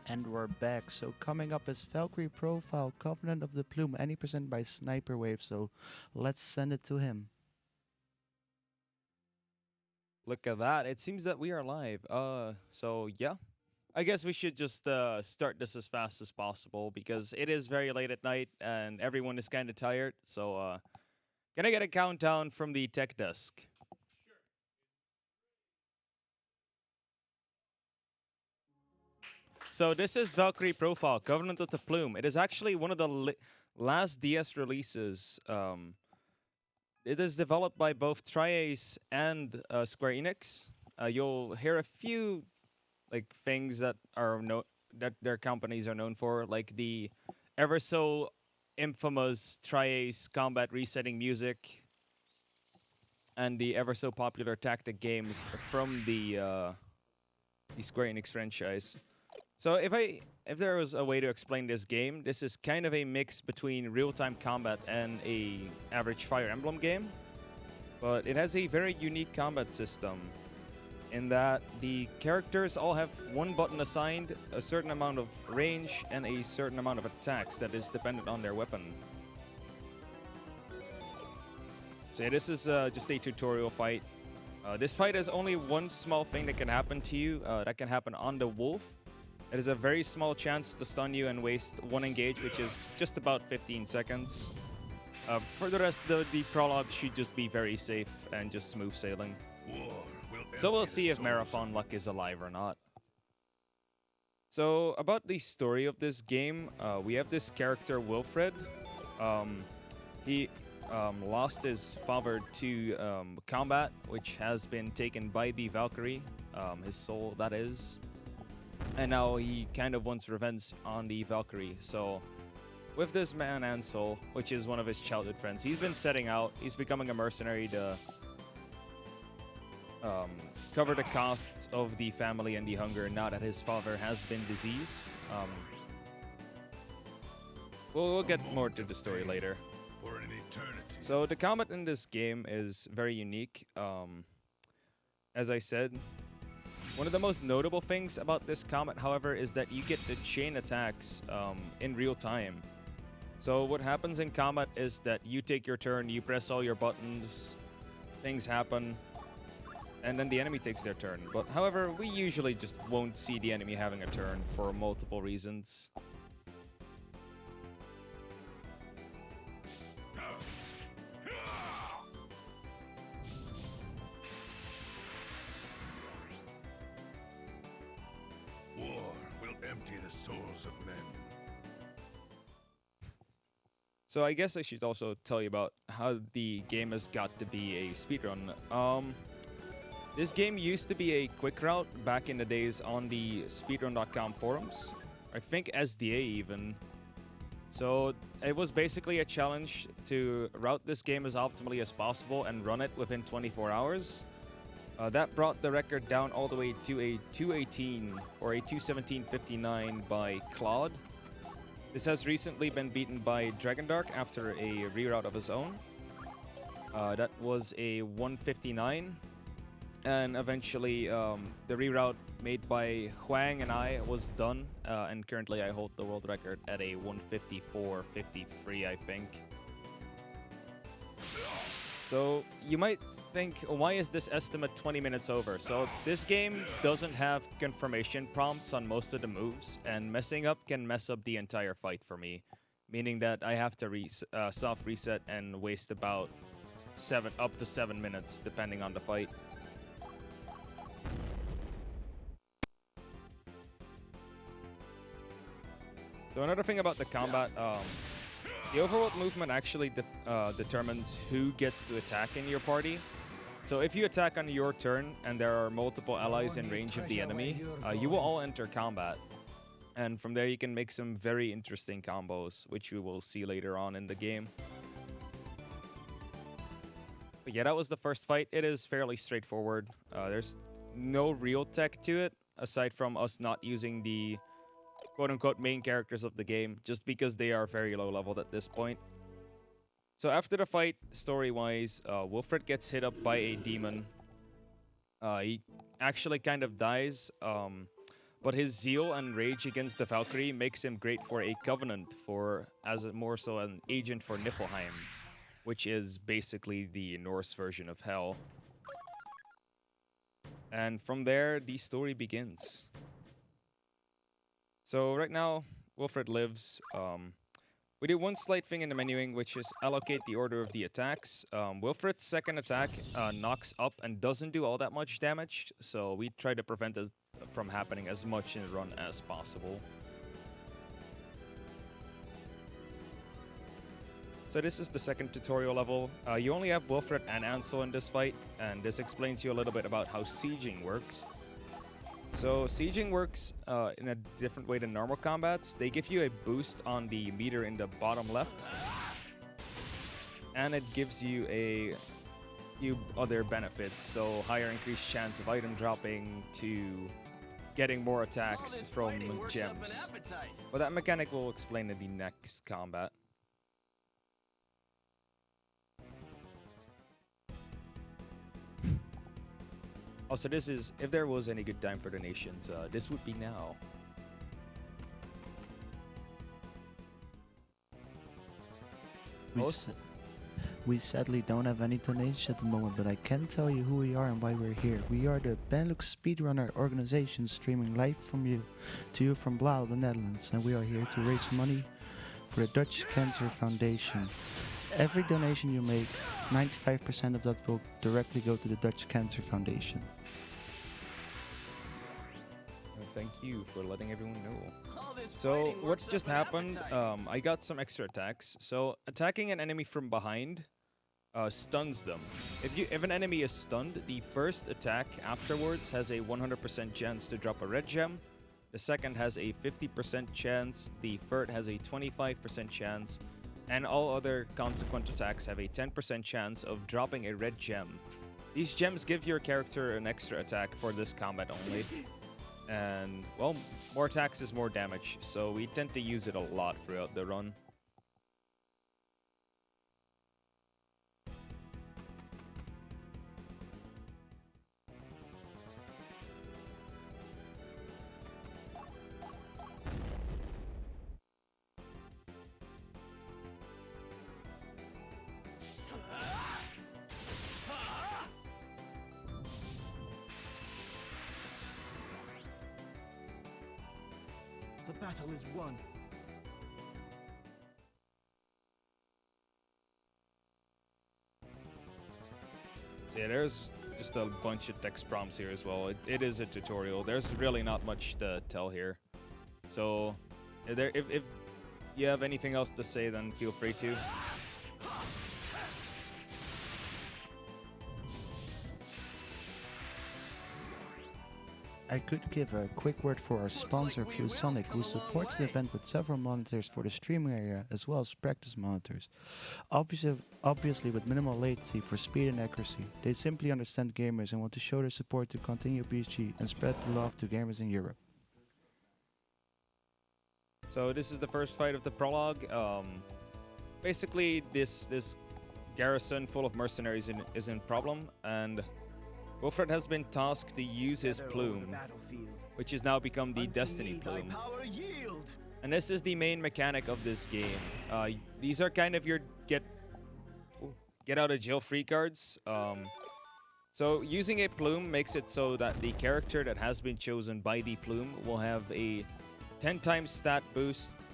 And we're back. So coming up is Valkyrie profile, Covenant of the Plume, any percent by Sniper Wave. So let's send it to him. Look at that. It seems that we are live. So yeah. I guess we should just start this as fast as possible because it is very late at night and everyone is kind of tired. So can I get a countdown from the tech desk? So this is Valkyrie Profile, Covenant of the Plume. It is actually one of the last DS releases. It is developed by both Tri-Ace and Square Enix. You'll hear a few things that are that their companies are known for, like the ever so infamous Tri-Ace combat resetting music and the ever so popular tactic games from the Square Enix franchise. So if there was a way to explain this game, this is kind of a mix between real-time combat and a average Fire Emblem game, but it has a very unique combat system in that the characters all have one button assigned, a certain amount of range, and a certain amount of attacks that is dependent on their weapon. So yeah, this is just a tutorial fight. This fight has only one small thing that can happen to you, that can happen on the wolf. It is a very small chance to stun you and waste one engage, which is just about 15 seconds. For the rest, the prologue should just be very safe and just smooth sailing. So we'll see if Marathon Luck is alive or not. So about the story of this game, we have this character Wilfred. He lost his father to combat, which has been taken by the Valkyrie, his soul that is. And now he kind of wants revenge on the Valkyrie. So with this man Ansel, which is one of his childhood friends, he's been setting out. He's becoming a mercenary to cover the costs of the family and the hunger now that his father has been diseased. We'll get more to the story later. So the combat in this game is very unique. As I said, one of the most notable things about this combat, however, is that you get the chain attacks in real time. So what happens in combat is that you take your turn, you press all your buttons, things happen, and then the enemy takes their turn. But however, we usually just won't see the enemy having a turn for multiple reasons. War will empty the souls of men. So I guess I should also tell you about how the game has got to be a speedrun. This game used to be a quick route back in the days on the speedrun.com forums. I think SDA even. So it was basically a challenge to route this game as optimally as possible and run it within 24 hours. That brought the record down all the way to a 218 or a 217.59 by Claude. This has recently been beaten by Dragondark after a reroute of his own. That was a 159. And eventually, the reroute made by Huang and I was done. And currently, I hold the world record at a 154.53, I think. So you might think, why is this estimate 20 minutes over? So this game doesn't have confirmation prompts on most of the moves, and messing up can mess up the entire fight for me, meaning that I have to soft reset and waste about up to 7 minutes depending on the fight. So another thing about the combat, the overworld movement actually determines who gets to attack in your party. So if you attack on your turn and there are multiple allies in range of the enemy, you will all enter combat. And from there you can make some very interesting combos, which we will see later on in the game. But yeah, that was the first fight. It is fairly straightforward. There's no real tech to it, aside from us not using the quote-unquote main characters of the game, just because they are very low leveled at this point. So after the fight, story-wise, Wilfred gets hit up by a demon. He actually kind of dies. But his zeal and rage against the Valkyrie makes him great for a Covenant, more so an agent for Niflheim, which is basically the Norse version of Hell. And from there, the story begins. So right now, Wilfred lives. We do one slight thing in the menuing, which is allocate the order of the attacks. Wilfred's second attack knocks up and doesn't do all that much damage, so we try to prevent it from happening as much in the run as possible. So this is the second tutorial level. You only have Wilfred and Ansel in this fight, and this explains you a little bit about how sieging works. So sieging works in a different way than normal combats. They give you a boost on the meter in the bottom left, and it gives you a few other benefits. So higher increased chance of item dropping to getting more attacks from gems. But that mechanic we'll explain in the next combat. Also, this is, if there was any good time for donations, this would be now. We sadly don't have any donations at the moment, but I can tell you who we are and why we're here. We are the Benelux Speedrunner organization, streaming live to you from Blaal, the Netherlands, and we are here to raise money for the Dutch Cancer Foundation. Every donation you make, 95% of that will directly go to the Dutch Cancer Foundation. Thank you for letting everyone know. So what just happened, I got some extra attacks. So attacking an enemy from behind stuns them. If an enemy is stunned, the first attack afterwards has a 100% chance to drop a red gem. The second has a 50% chance. The third has a 25% chance. And all other consequent attacks have a 10% chance of dropping a red gem. These gems give your character an extra attack for this combat only. And, well, more attacks is more damage, so we tend to use it a lot throughout the run. The battle is won. So yeah, there's just a bunch of text prompts here as well. It is a tutorial. There's really not much to tell here. So if you have anything else to say, then feel free to. I could give a quick word for our sponsor, ViewSonic, who supports the event with several monitors for the streaming area as well as practice monitors. Obviously with minimal latency for speed and accuracy. They simply understand gamers and want to show their support to continue BSG and spread the love to gamers in Europe. So this is the first fight of the prologue. Basically, this garrison full of mercenaries is in problem, and Wilfred has been tasked to use his plume, which has now become the Destiny Plume. And this is the main mechanic of this game. These are kind of your get out of jail free cards. So using a plume makes it so that the character that has been chosen by the plume will have a 10 times stat boost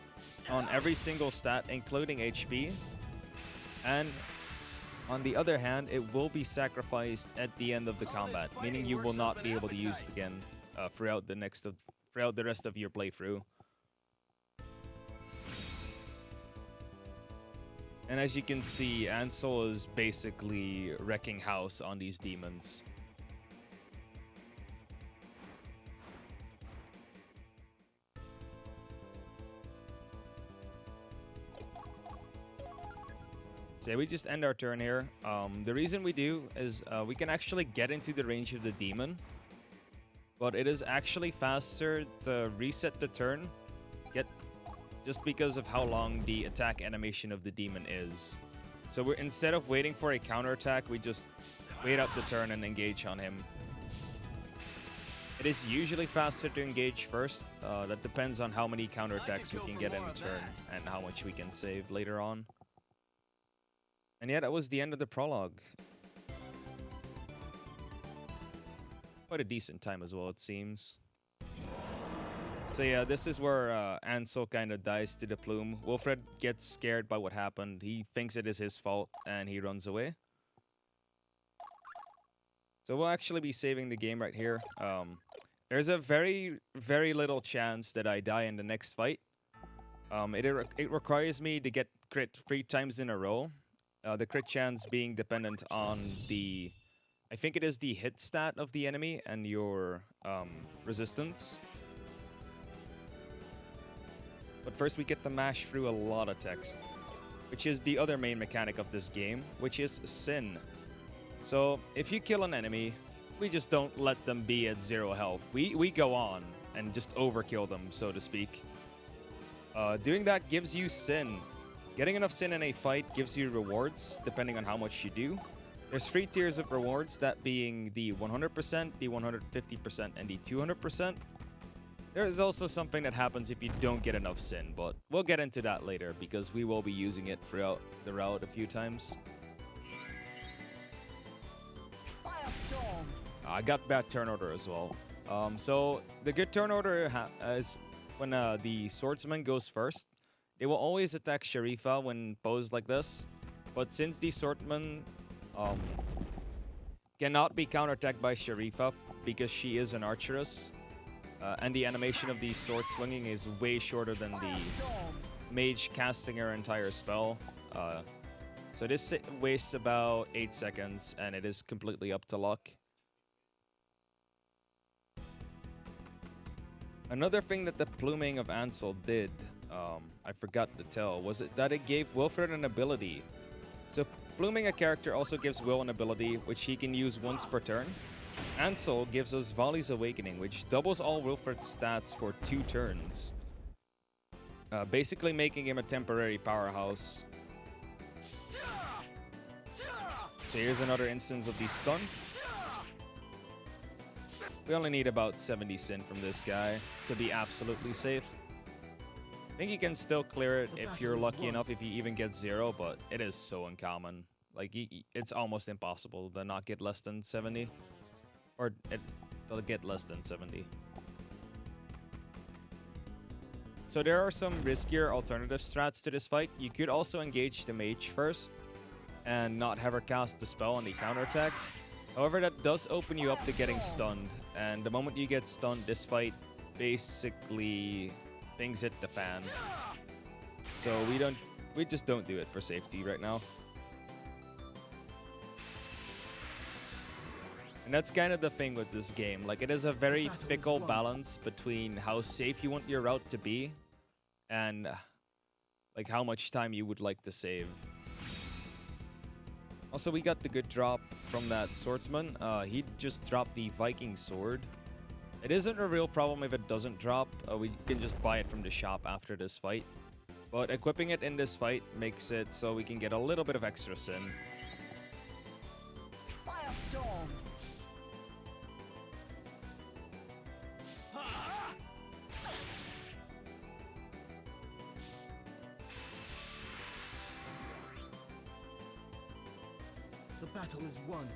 on every single stat, including HP. And on the other hand, it will be sacrificed at the end of the combat, meaning you will not be able to use it again throughout the rest of your playthrough. And as you can see, Ansel is basically wrecking house on these demons. So yeah, we just end our turn here. The reason we do is we can actually get into the range of the demon, but it is actually faster to reset the turn, just because of how long the attack animation of the demon is. So instead of waiting for a counterattack, we just wait out the turn and engage on him. It is usually faster to engage first. That depends on how many counterattacks we can get in a turn and how much we can save later on. And yeah, that was the end of the prologue. Quite a decent time as well, it seems. So yeah, this is where Ansel kind of dies to the Plume. Wilfred gets scared by what happened. He thinks it is his fault, and he runs away. So we'll actually be saving the game right here. There's a very, very little chance that I die in the next fight. It requires me to get crit 3 times in a row. The crit chance being dependent on the... I think it is the hit stat of the enemy and your resistance. But first we get to mash through a lot of text, which is the other main mechanic of this game, which is sin. So if you kill an enemy, we just don't let them be at 0 health. We go on and just overkill them, so to speak. Doing that gives you sin. Getting enough sin in a fight gives you rewards, depending on how much you do. There's 3 tiers of rewards, that being the 100%, the 150%, and the 200%. There's also something that happens if you don't get enough sin, but we'll get into that later because we will be using it throughout the route a few times. I got bad turn order as well. So the good turn order is when the swordsman goes first. They will always attack Sharifa when posed like this, but since the swordsman cannot be counterattacked by Sharifa because she is an archeress, and the animation of the sword swinging is way shorter than the mage casting her entire spell. So this wastes about 8 seconds, and it is completely up to luck. Another thing that the pluming of Ansel did, I forgot to tell, was that it gave Wilfred an ability. So pluming a character also gives Will an ability, which he can use once per turn. Ansel gives us Vali's Awakening, which doubles all Wilfred's stats for 2 turns. Basically making him a temporary powerhouse. So here's another instance of the stun. We only need about 70 sin from this guy to be absolutely safe. I think you can still clear it if you're lucky enough, if you even get 0, but it is so uncommon. Like, it's almost impossible to not get less than 70. Or it'll get less than 70. So there are some riskier alternative strats to this fight. You could also engage the mage first and not have her cast the spell on the counterattack. However, that does open you up to getting stunned. And the moment you get stunned, this fight basically things hit the fan. So we just don't do it for safety right now. And that's kind of the thing with this game. Like, it is a very fickle balance between how safe you want your route to be and like how much time you would like to save. Also, we got the good drop from that swordsman. He just dropped the Viking sword. It isn't a real problem if it doesn't drop. We can just buy it from the shop after this fight. But equipping it in this fight makes it so we can get a little bit of extra sin. The battle is won.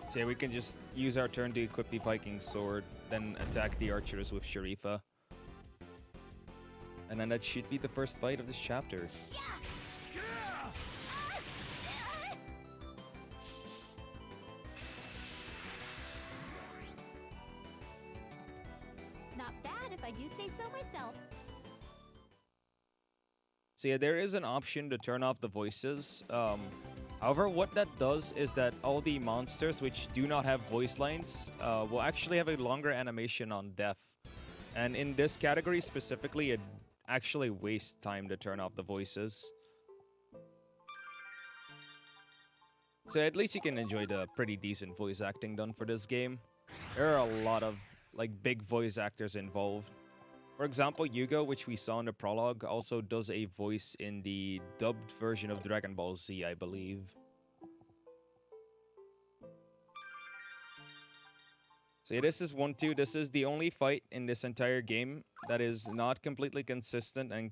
So yeah, we can just use our turn to equip the Viking sword, then attack the archers with Sharifa. And then that should be the first fight of this chapter. Not bad if I do say so myself. So yeah, there is an option to turn off the voices. However, what that does is that all the monsters which do not have voice lines will actually have a longer animation on death. And in this category specifically, it actually wastes time to turn off the voices. So at least you can enjoy the pretty decent voice acting done for this game. There are a lot of like big voice actors involved. For example, Yugo, which we saw in the prologue, also does a voice in the dubbed version of Dragon Ball Z, I believe. So yeah, this is 1-2. This is the only fight in this entire game that is not completely consistent, and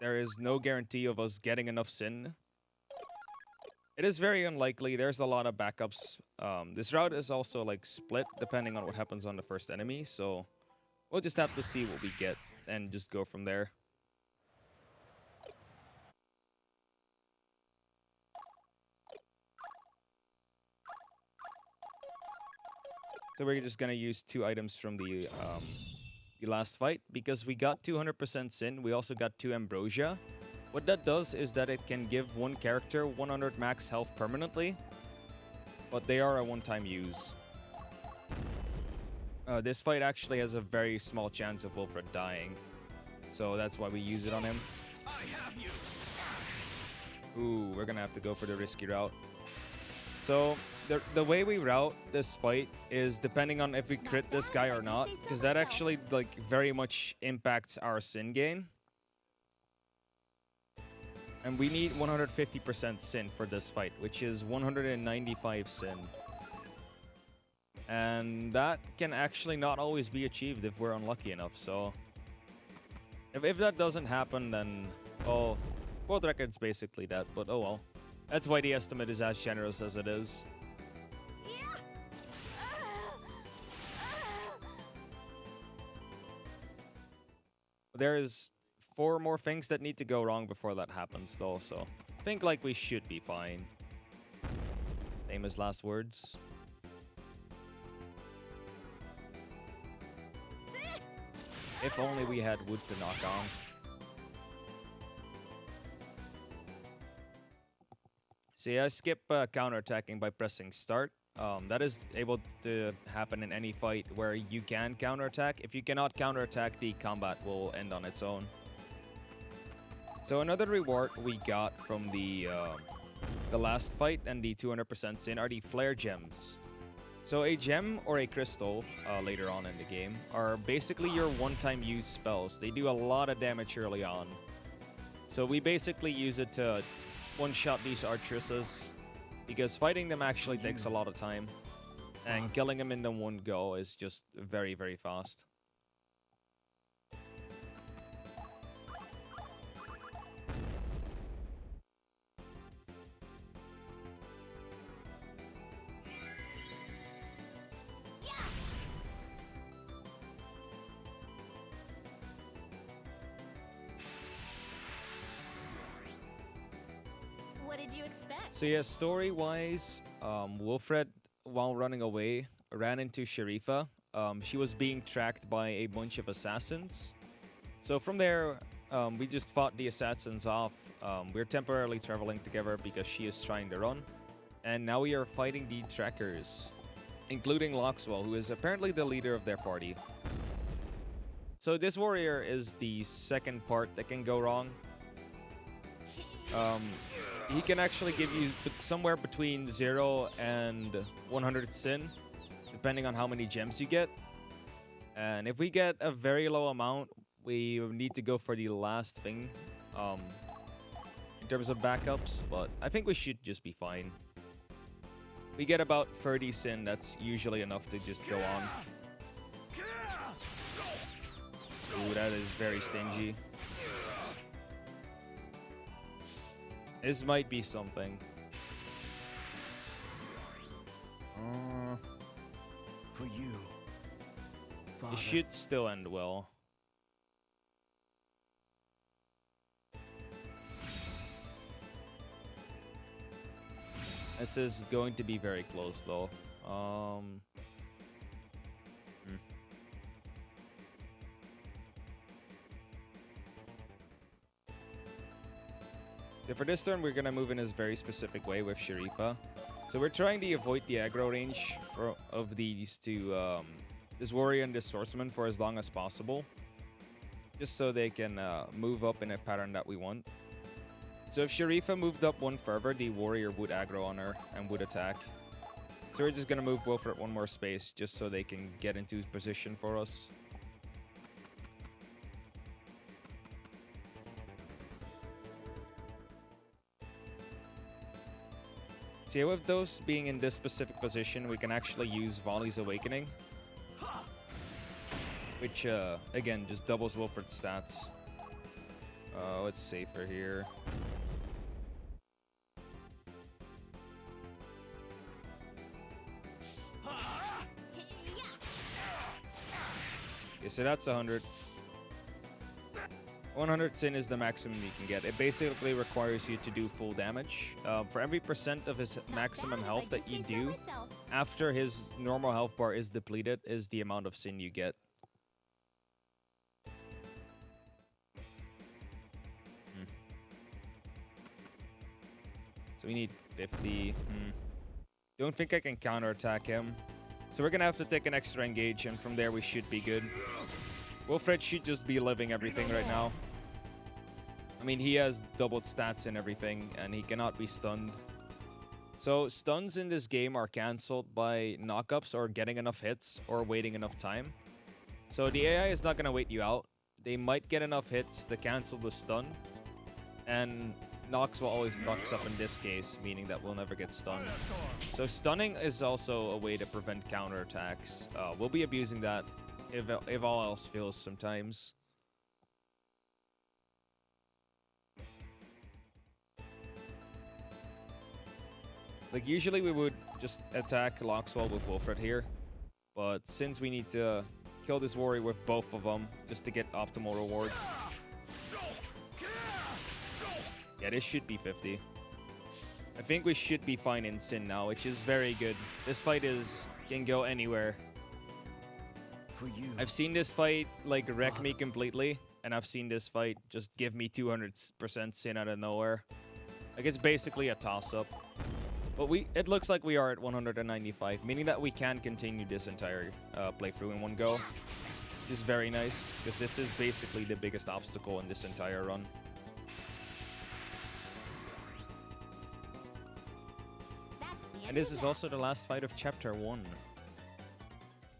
there is no guarantee of us getting enough sin. It is very unlikely. There's a lot of backups. This route is also like split depending on what happens on the first enemy, so we'll just have to see what we get and just go from there. So we're just gonna use 2 items from the last fight because we got 200% sin. We also got 2 ambrosia. What that does is that it can give one character 100 max health permanently, but they are a one-time use. This fight actually has a very small chance of Wilfred dying, so that's why we use it on him. Ooh, we're gonna have to go for the risky route. So the way we route this fight is depending on if we crit this guy or not, because that actually like very much impacts our sin gain. And we need 150% sin for this fight, which is 195 sin. And that can actually not always be achieved if we're unlucky enough, so... If that doesn't happen, then... Oh, world record's basically that, but oh well. That's why the estimate is as generous as it is. There is 4 more things that need to go wrong before that happens, though, so I think like we should be fine. Famous last words. If only we had wood to knock on. So yeah, skip counterattacking by pressing start. That is able to happen in any fight where you can counterattack. If you cannot counterattack, the combat will end on its own. So another reward we got from the last fight and the 200% sin are the flare gems. So a gem or a crystal later on in the game are basically your one-time use spells. They do a lot of damage early on. So we basically use it to one-shot these archresses because fighting them actually takes a lot of time. And killing them in the one go is just very, very fast. What did you expect? So yeah, story-wise, Wilfred, while running away, ran into Sharifa. She was being tracked by a bunch of assassins. So from there, we just fought the assassins off. We're temporarily traveling together because she is trying to run. And now we are fighting the trackers, including Loxwell, who is apparently the leader of their party. So this warrior is the second part that can go wrong. He can actually give you somewhere between 0 and 100 sin, depending on how many gems you get. And if we get a very low amount, we need to go for the last thing in terms of backups, but I think we should just be fine. We get about 30 sin, that's usually enough to just go on. Ooh, that is very stingy. This might be something. For you, Father. It should still end well. This is going to be very close, though. So for this turn, we're gonna move in a very specific way with Sharifa. So we're trying to avoid the aggro range of these two, this warrior and this swordsman for as long as possible, just so they can move up in a pattern that we want. So if Sharifa moved up one further, the warrior would aggro on her and would attack. So we're just gonna move Wilfred one more space just so they can get into position for us. See, with those being in this specific position, we can actually use Volley's Awakening. Which, again, just doubles Wilfred's stats. It's safer here. Okay, so that's 100. 100 sin is the maximum you can get. It basically requires you to do full damage. For every % of his maximum health that you do, after his normal health bar is depleted, is the amount of sin you get. So we need 50. Don't think I can counterattack him. So we're gonna have to take an extra engage, and from there we should be good. Wilfred should just be living everything right now. I mean, he has doubled stats and everything, and he cannot be stunned. So stuns in this game are cancelled by knockups or getting enough hits or waiting enough time. So the AI is not gonna wait you out. They might get enough hits to cancel the stun, and Nox will always Nox up in this case, meaning that we'll never get stunned. So stunning is also a way to prevent counterattacks. We'll be abusing that if all else fails sometimes. Like, usually we would just attack Loxwell with Wilfred here, but since we need to kill this warrior with both of them just to get optimal rewards. Yeah, this should be 50. I think we should be fine in Sin now, which is very good. This fight can go anywhere. I've seen this fight like wreck me completely, and I've seen this fight just give me 200% Sin out of nowhere. Like, it's basically a toss-up. But it looks like we are at 195, meaning that we can continue this entire playthrough in one go. Which is very nice, because this is basically the biggest obstacle in this entire run. And this is also the last fight of Chapter 1.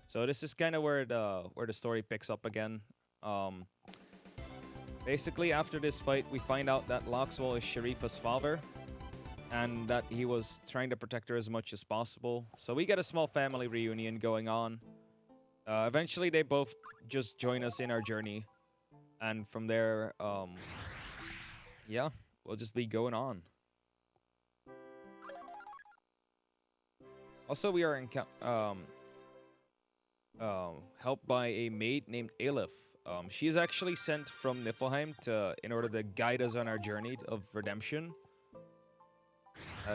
So this is kind of where the story picks up again. Basically, after this fight, we find out that Loxwell is Sharifa's father, and that he was trying to protect her as much as possible. So we get a small family reunion going on. Eventually, they both just join us in our journey. And from there, yeah, we'll just be going on. Also, we are helped by a maid named Aleph. She is actually sent from Niflheim in order to guide us on our journey of redemption.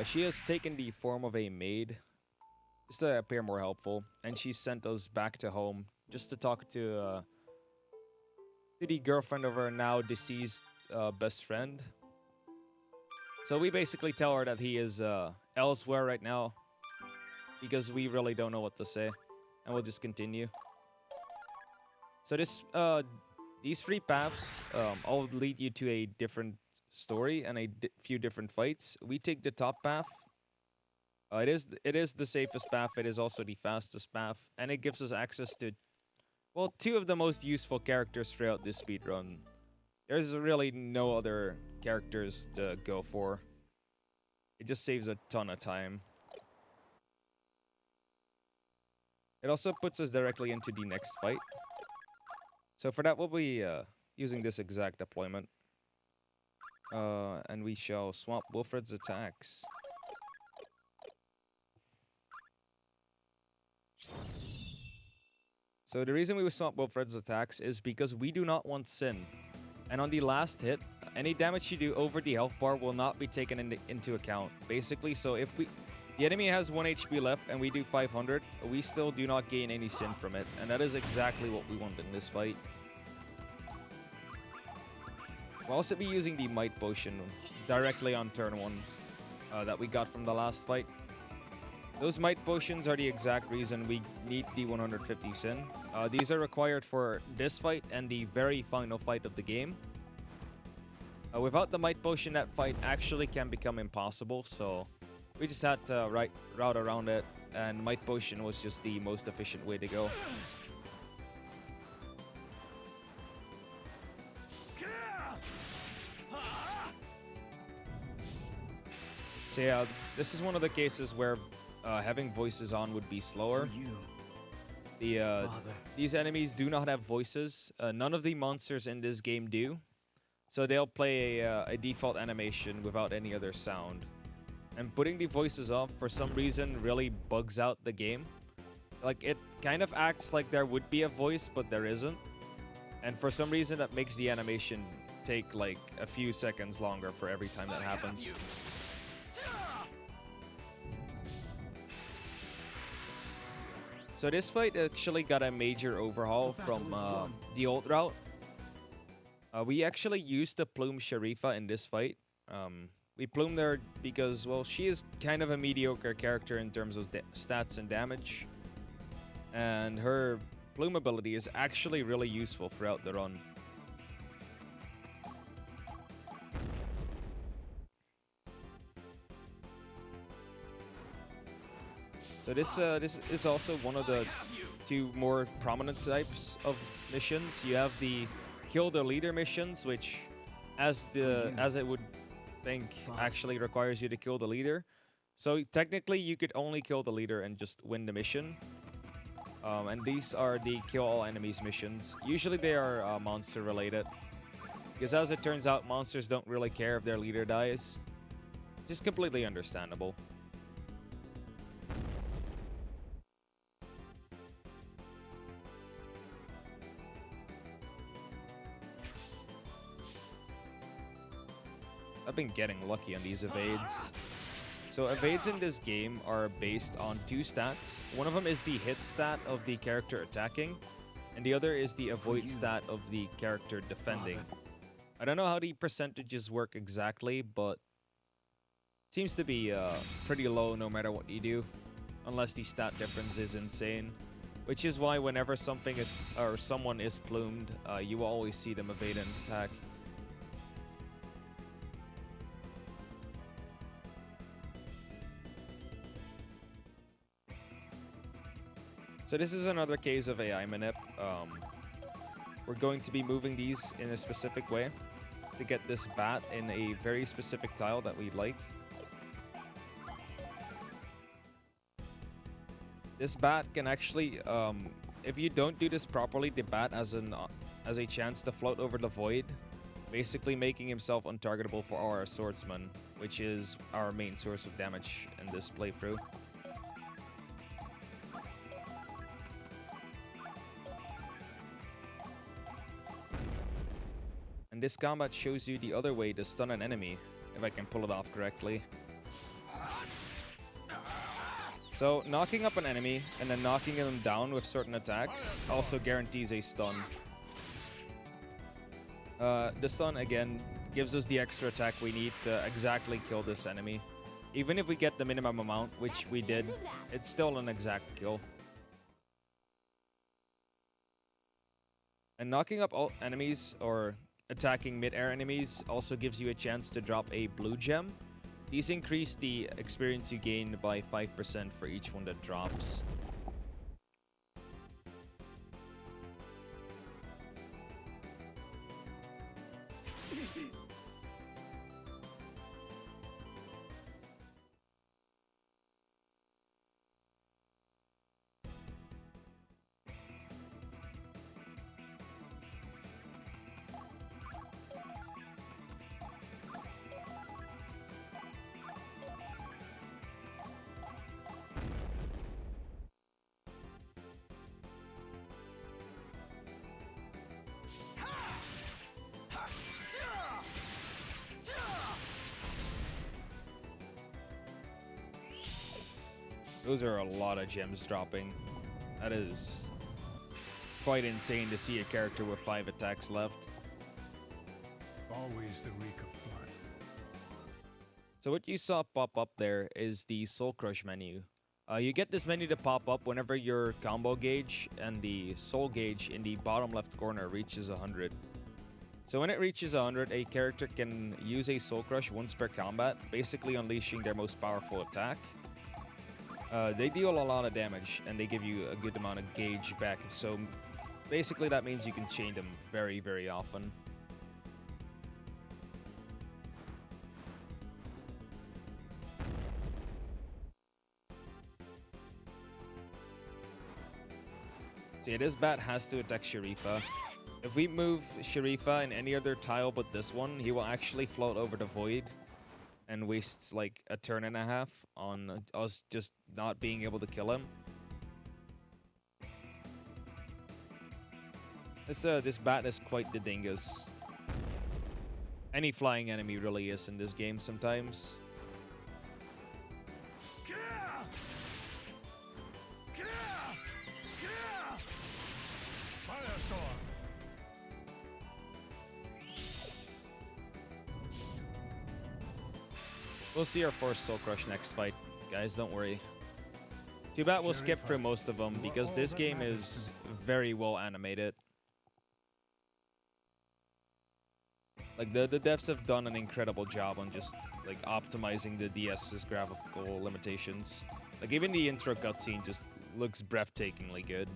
She has taken the form of a maid just to appear more helpful, and she sent us back to home just to talk to the girlfriend of our now deceased best friend. So we basically tell her that he is elsewhere right now because we really don't know what to say, and we'll just continue. So these three paths all lead you to a different story and a few different fights. We take the top path. It is the safest path. It is also the fastest path, and it gives us access to, well, two of the most useful characters throughout this speedrun. There's really no other characters to go for. It just saves a ton of time. It also puts us directly into the next fight. So for that, we'll be using this exact deployment. And we shall swap Wilfred's attacks. So the reason we will swap Wilfred's attacks is because we do not want Sin. And on the last hit, any damage you do over the health bar will not be taken into account. Basically, so if the enemy has 1 HP left and we do 500, we still do not gain any Sin from it. And that is exactly what we want in this fight. We'll also be using the Might Potion directly on turn 1 that we got from the last fight. Those Might Potions are the exact reason we need the 150 Sin. These are required for this fight and the very final fight of the game. Without the Might Potion, that fight actually can become impossible, so we just had to route around it, and Might Potion was just the most efficient way to go. So yeah, this is one of the cases where having voices on would be slower. For you, The Father. these enemies do not have voices. None of the monsters in this game do. So they'll play a default animation without any other sound. And putting the voices off for some reason really bugs out the game. Like, it kind of acts like there would be a voice, but there isn't. And for some reason that makes the animation take like a few seconds longer for every time that happens. So this fight actually got a major overhaul from the old route. We actually used the Plume Sharifa in this fight. We plumed her because, well, she is kind of a mediocre character in terms of stats and damage. And her Plume ability is actually really useful throughout the run. So this is also one of the two more prominent types of missions. You have the kill the leader missions, which, as it would think, actually requires you to kill the leader. So technically, you could only kill the leader and just win the mission. And these are the kill all enemies missions. Usually they are monster related, because as it turns out, monsters don't really care if their leader dies. Just completely understandable. I've been getting lucky on these evades. So evades in this game are based on two stats. One of them is the hit stat of the character attacking, and the other is the avoid stat of the character defending. I don't know how the percentages work exactly, but it seems to be pretty low no matter what you do, unless the stat difference is insane. Which is why whenever something is or someone is plumed, you will always see them evade an attack. So this is another case of AI manip. We're going to be moving these in a specific way to get this bat in a very specific tile that we like. This bat can actually, if you don't do this properly, the bat has a chance to float over the void, basically making himself untargetable for our swordsman, which is our main source of damage in this playthrough. And this combat shows you the other way to stun an enemy, if I can pull it off correctly. So, knocking up an enemy and then knocking them down with certain attacks also guarantees a stun. The stun, again, gives us the extra attack we need to exactly kill this enemy. Even if we get the minimum amount, which we did, it's still an exact kill. And knocking up all enemies, or attacking mid-air enemies, also gives you a chance to drop a blue gem. These increase the experience you gain by 5% for each one that drops. Those are a lot of gems dropping. That is quite insane to see a character with 5 attacks left. Always the reek of blood. So what you saw pop up there is the Soul Crush menu. You get this menu to pop up whenever your combo gauge and the soul gauge in the bottom left corner reaches 100. So when it reaches 100, a character can use a Soul Crush once per combat, basically unleashing their most powerful attack. They deal a lot of damage, and they give you a good amount of gauge back. So basically that means you can chain them very, very often. So yeah, this bat has to attack Sharifa. If we move Sharifa in any other tile but this one, he will actually float over the void and wastes like a turn and a half on us just not being able to kill him. This bat is quite the dingus. Any flying enemy really is in this game sometimes. Firestorm. We'll see our first Soul Crush next fight, guys, don't worry. Too bad we'll skip through most of them because this game is very well animated. Like the devs have done an incredible job on just like optimizing the DS's graphical limitations. Like even the intro cutscene just looks breathtakingly good.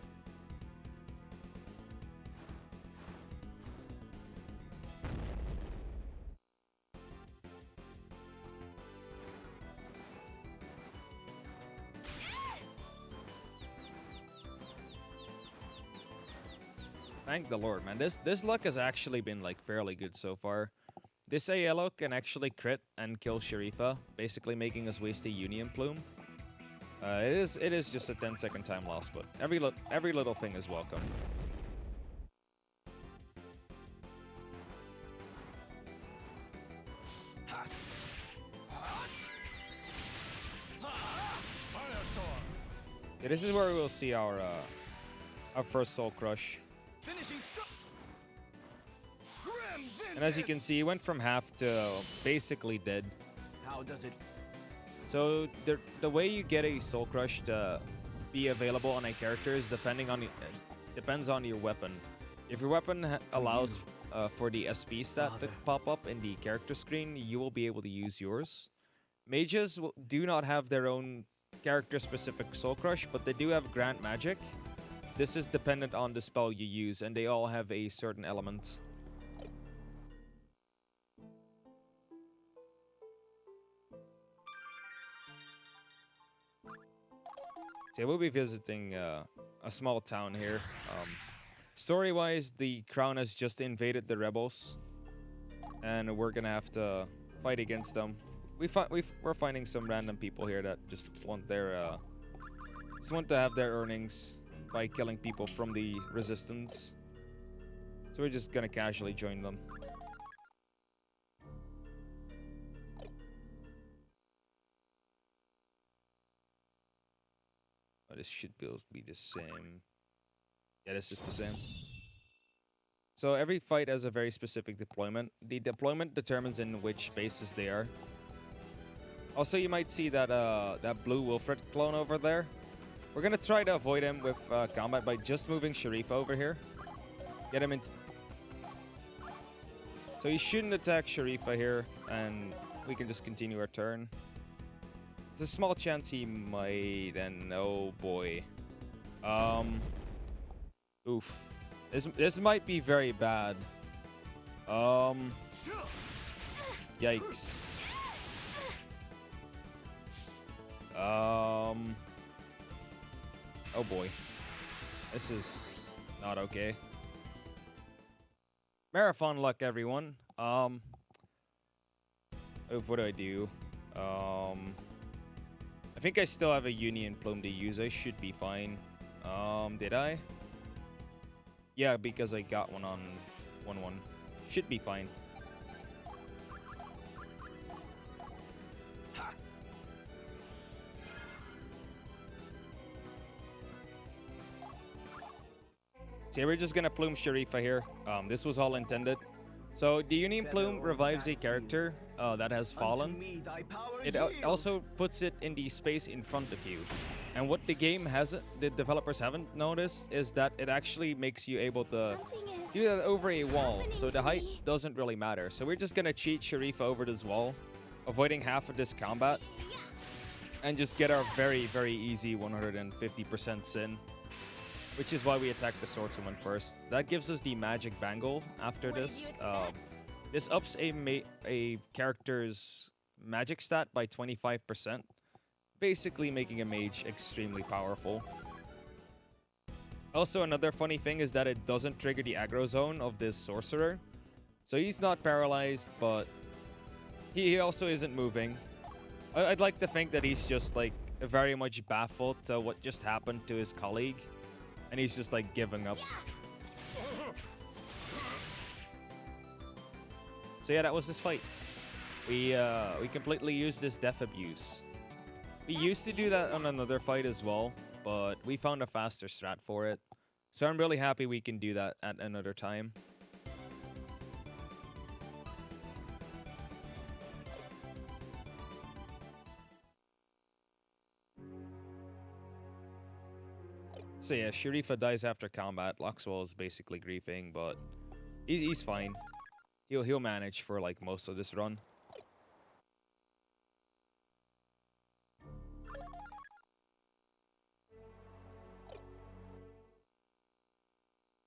Thank the Lord, man. This luck has actually been like fairly good so far. This ALO can actually crit and kill Sharifa, basically making us waste a Union Plume. It is just a 10-second time loss, but every little thing is welcome. Yeah, this is where we will see our first Soul Crush. And as you can see, he went from half to basically dead. How does it? So the way you get a Soul Crush to be available on a character is depends on your weapon. If your weapon allows for the SP stat to pop up in the character screen, you will be able to use yours. Mages do not have their own character-specific Soul Crush, but they do have Grant Magic. This is dependent on the spell you use, and they all have a certain element. So we'll be visiting a small town here. Story-wise, the Crown has just invaded the rebels, and we're gonna have to fight against them. We're finding some random people here that just want to have their earnings by killing people from the resistance. So we're just gonna casually join them. Oh, this should be the same. Yeah, this is the same. So every fight has a very specific deployment. The deployment determines in which bases they are. Also, you might see that that blue Wilfred clone over there. We're gonna try to avoid him with combat by just moving Sharif over here. Get him in. So he shouldn't attack Sharifa here, and we can just continue our turn. There's a small chance he might, and oh boy. Oof. This might be very bad. Yikes. Oh boy. This is not okay. Marathon luck, everyone. Oof, what do I do? I think I still have a Union Plume to use. I should be fine. Did I? Yeah, because I got one on 1-1. Should be fine. So we're just gonna Plume Sharifa here. This was all intended. So the Union Plume revives a character that has fallen. It also puts it in the space in front of you. And what the developers haven't noticed is that it actually makes you able to do that over a wall. So the height doesn't really matter. So we're just gonna cheat Sharifa over this wall, avoiding half of this combat, and just get our very, very easy 150% sin. Which is why we attack the swordsman first. That gives us the magic bangle after this. This ups a character's magic stat by 25%, basically making a mage extremely powerful. Also, another funny thing is that it doesn't trigger the aggro zone of this sorcerer. So he's not paralyzed, but he also isn't moving. I'd like to think that he's just like very much baffled to what just happened to his colleague. And he's just like giving up. So yeah, that was this fight. We completely used this death abuse. We used to do that on another fight as well, but we found a faster strat for it. So I'm really happy we can do that at another time. So yeah, Sharifa dies after combat. Loxwell is basically griefing, but he's fine. He'll manage for like most of this run.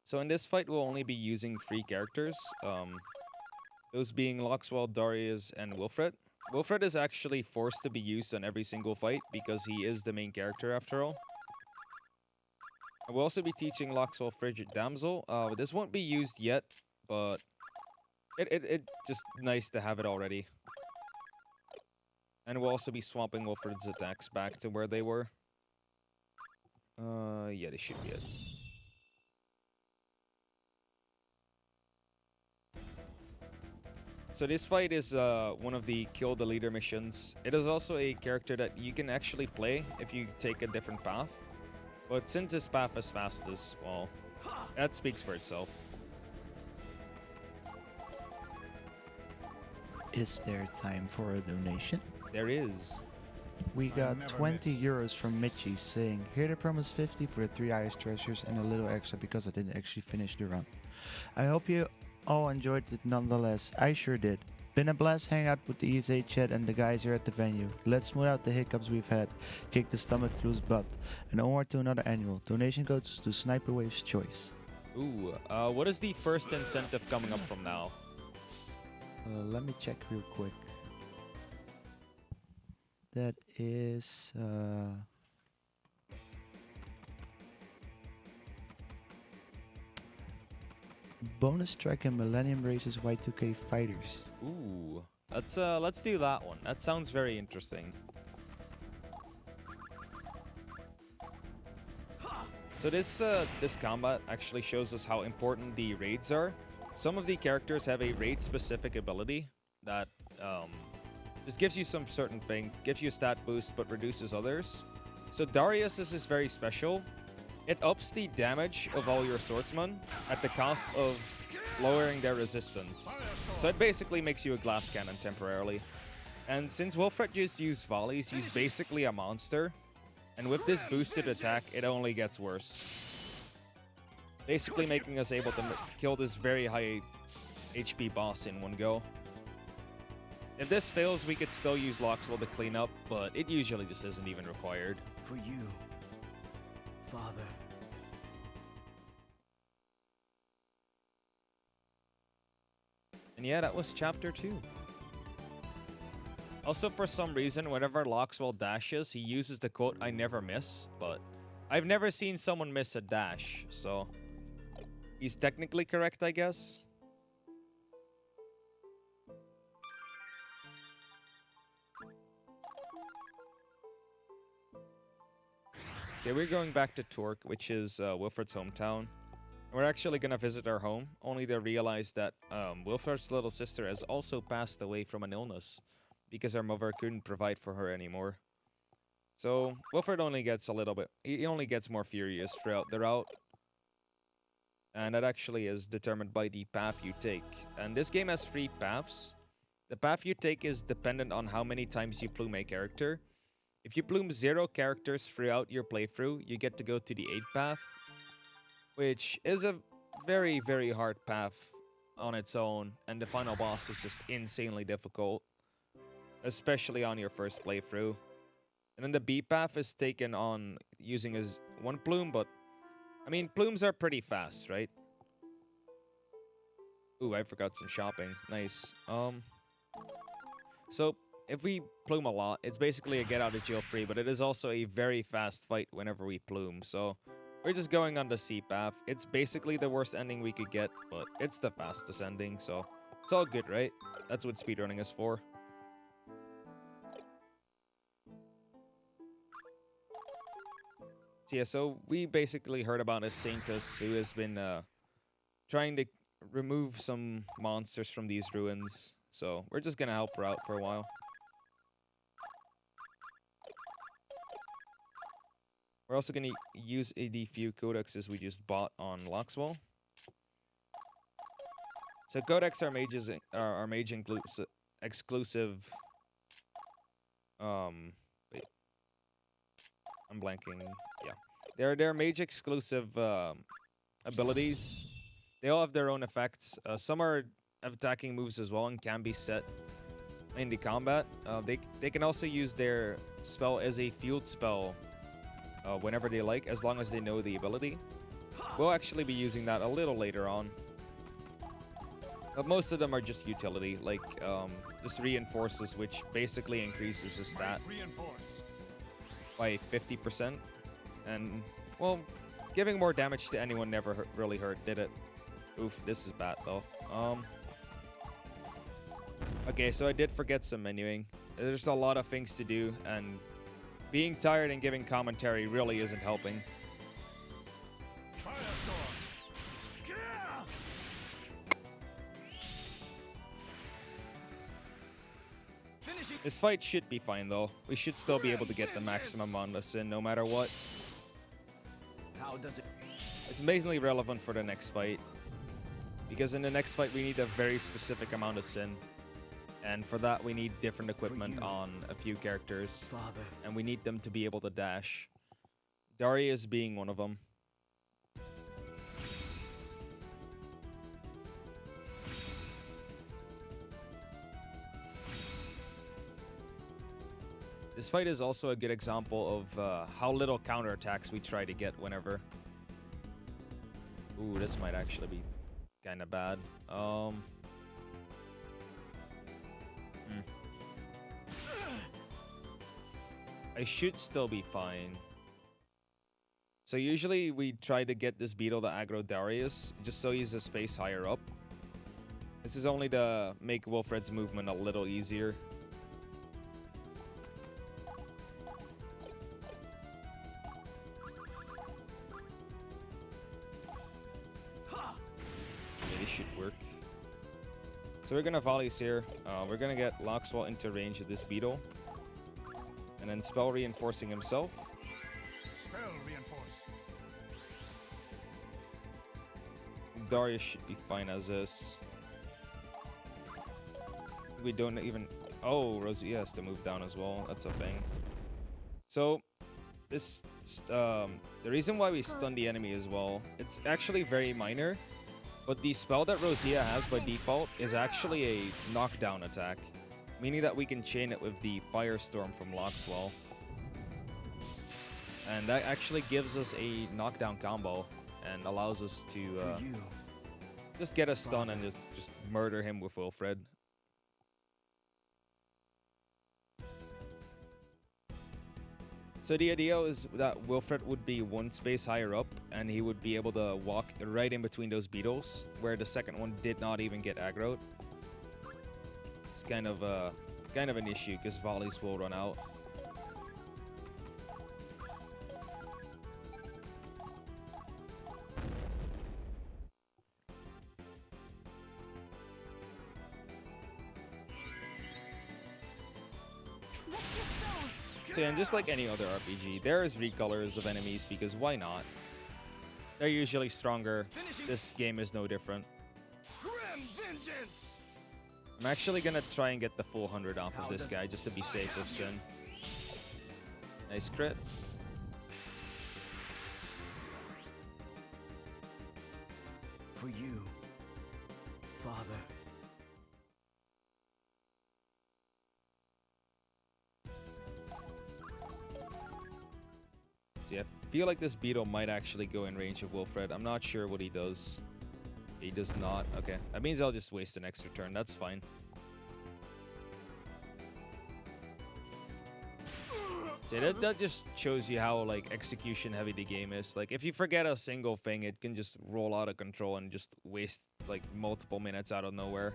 So in this fight, we'll only be using 3 characters. Those being Loxwell, Darius, and Wilfred. Wilfred is actually forced to be used on every single fight because he is the main character after all. I will also be teaching Loxwell Frigid Damsel. This won't be used yet, but it just nice to have it already. And we'll also be swapping Wilfred's attacks back to where they were. Yeah, they should be it. So this fight is one of the Kill the Leader missions. It is also a character that you can actually play if you take a different path. But since this path is fastest, well, that speaks for itself. Is there time for a donation? There is. We got 20 euros from Mitchie saying, here to promise 50 for the 3 ice treasures and a little extra because I didn't actually finish the run. I hope you all enjoyed it nonetheless. I sure did. Been a blast hanging out with the ESA chat and the guys here at the venue. Let's smooth out the hiccups we've had, kick the stomach flu's butt, and onward to another annual. Donation goes to Sniper Wave's choice. Ooh, what is the first incentive coming up from now? Let me check real quick. That is... bonus track in Millennium Races Y2K Fighters. Ooh, let's do that one. That sounds very interesting. So this combat actually shows us how important the raids are. Some of the characters have a raid-specific ability that just gives you some certain thing, gives you a stat boost, but reduces others. So Darius is very special. It ups the damage of all your swordsmen at the cost of lowering their resistance. So it basically makes you a glass cannon temporarily. And since Wilfred just used volleys, he's basically a monster. And with this boosted attack, it only gets worse. Basically making us able to kill this very high HP boss in one go. If this fails, we could still use Loxwell to clean up, but it usually just isn't even required. For you, Father. And yeah, that was chapter 2. Also, for some reason, whenever Loxwell dashes, he uses the quote, "I never miss," but I've never seen someone miss a dash, so he's technically correct, I guess. So we're going back to Torque, which is Wilfred's hometown. We're actually gonna visit our home, only to realize that Wilfred's little sister has also passed away from an illness because her mother couldn't provide for her anymore. So Wilfred only gets a little bit, he only gets more furious throughout the route. And that actually is determined by the path you take. And this game has 3 paths. The path you take is dependent on how many times you plume a character. If you plume 0 characters throughout your playthrough, you get to go to the 8th path, which is a very, very hard path on its own, and the final boss is just insanely difficult, especially on your first playthrough. And then the B path is taken on using as 1 plume, but I mean, plumes are pretty fast, right? Ooh, I forgot some shopping. Nice. So if we plume a lot, it's basically a get out of jail free, but it is also a very fast fight whenever we plume. So We're just going on the C path. It's basically the worst ending we could get, but it's the fastest ending, so it's all good, right? That's what speedrunning is for. So yeah, so we basically heard about a Saintess who has been trying to remove some monsters from these ruins. So we're just gonna help her out for a while. We're also gonna use the few codexes we just bought on Loxwell. So codex are mages are mage exclusive. Wait, I'm blanking. Yeah, they're mage exclusive abilities. They all have their own effects. Some are attacking moves as well and can be set in the combat. They can also use their spell as a field spell whenever they like, as long as they know the ability. We'll actually be using that a little later on. But most of them are just utility, like just reinforces, which basically increases the stat by 50%. And, well, giving more damage to anyone never really hurt, did it? Oof, this is bad though. Okay, so I did forget some menuing. There's a lot of things to do, and being tired and giving commentary really isn't helping. This fight should be fine though. We should still be able to get the maximum amount of sin no matter what. How does it? It's amazingly relevant for the next fight, because in the next fight we need a very specific amount of sin. And for that, we need different equipment on a few characters. Father. And we need them to be able to dash. Darius being one of them. This fight is also a good example of how little counterattacks we try to get whenever. Ooh, this might actually be kind of bad. I should still be fine. So usually we try to get this beetle to aggro Darius, just so he's a space higher up. This is only to make Wilfred's movement a little easier. Okay, this should work. So we're gonna volleys here. We're gonna get Loxwell into range of this beetle. And then spell reinforcing himself. Spell reinforce. Darius should be fine as is. We don't even... Oh, Rosie has to move down as well. That's a thing. So, this... the reason why we stun the enemy as well, it's actually very minor. But the spell that Rosia has by default is actually a knockdown attack. Meaning that we can chain it with the Firestorm from Loxwell. And that actually gives us a knockdown combo and allows us to just get a stun and just murder him with Wilfred. So the idea is that Wilfred would be one space higher up and he would be able to walk right in between those beetles, where the second one did not even get aggroed. It's kind of an issue because volleys will run out. So yeah, and just like any other RPG, there is recolors of enemies because why not? They're usually stronger. This game is no different. I'm actually gonna try and get the full 100 off of this guy just to be safe with Sin. Nice crit. For you, Father. So yeah, I feel like this beetle might actually go in range of Wilfred. I'm not sure what he does. He does not. Okay, that means I'll just waste an extra turn. That's fine. So that just shows you how like execution heavy the game is. Like if you forget a single thing, it can just roll out of control and just waste like multiple minutes out of nowhere.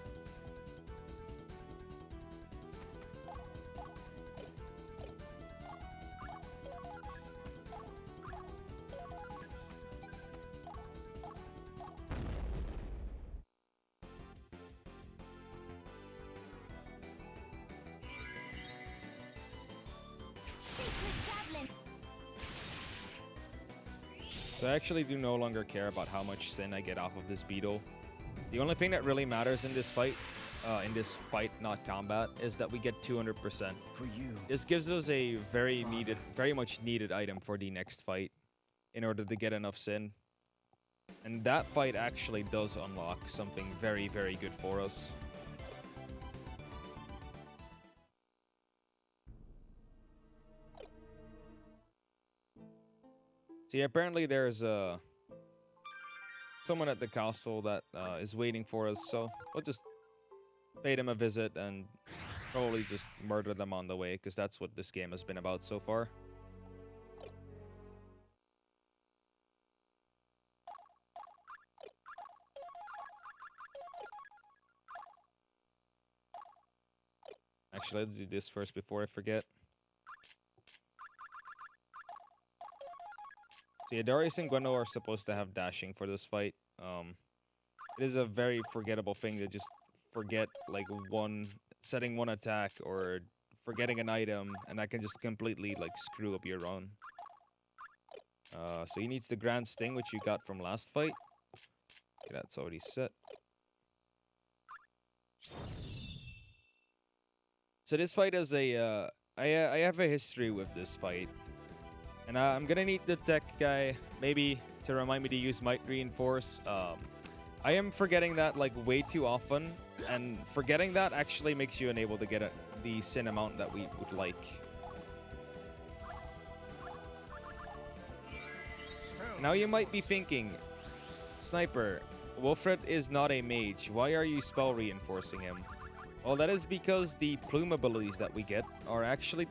So I actually do no longer care about how much sin I get off of this beetle. The only thing that really matters in this fight, not combat, is that we get 200%. For you. This gives us a very much needed item for the next fight in order to get enough sin. And that fight actually does unlock something very, very good for us. See, apparently there's someone at the castle that is waiting for us, so we'll just pay them a visit and probably just murder them on the way, because that's what this game has been about so far. Actually, let's do this first before I forget. So yeah, Darius and Gwendol are supposed to have dashing for this fight. It is a very forgettable thing to just forget like setting one attack or forgetting an item, and that can just completely like screw up your run. So he needs the Grand Sting, which you got from last fight. Okay, that's already set. So this fight is a I have a history with this fight. And I'm gonna need the tech guy, maybe, to remind me to use Might Reinforce. I am forgetting that, like, way too often. And forgetting that actually makes you unable to get the sin amount that we would like. Now you might be thinking, Sniper, Wilfred is not a mage. Why are you spell reinforcing him? Well, that is because the Plume abilities that we get are actually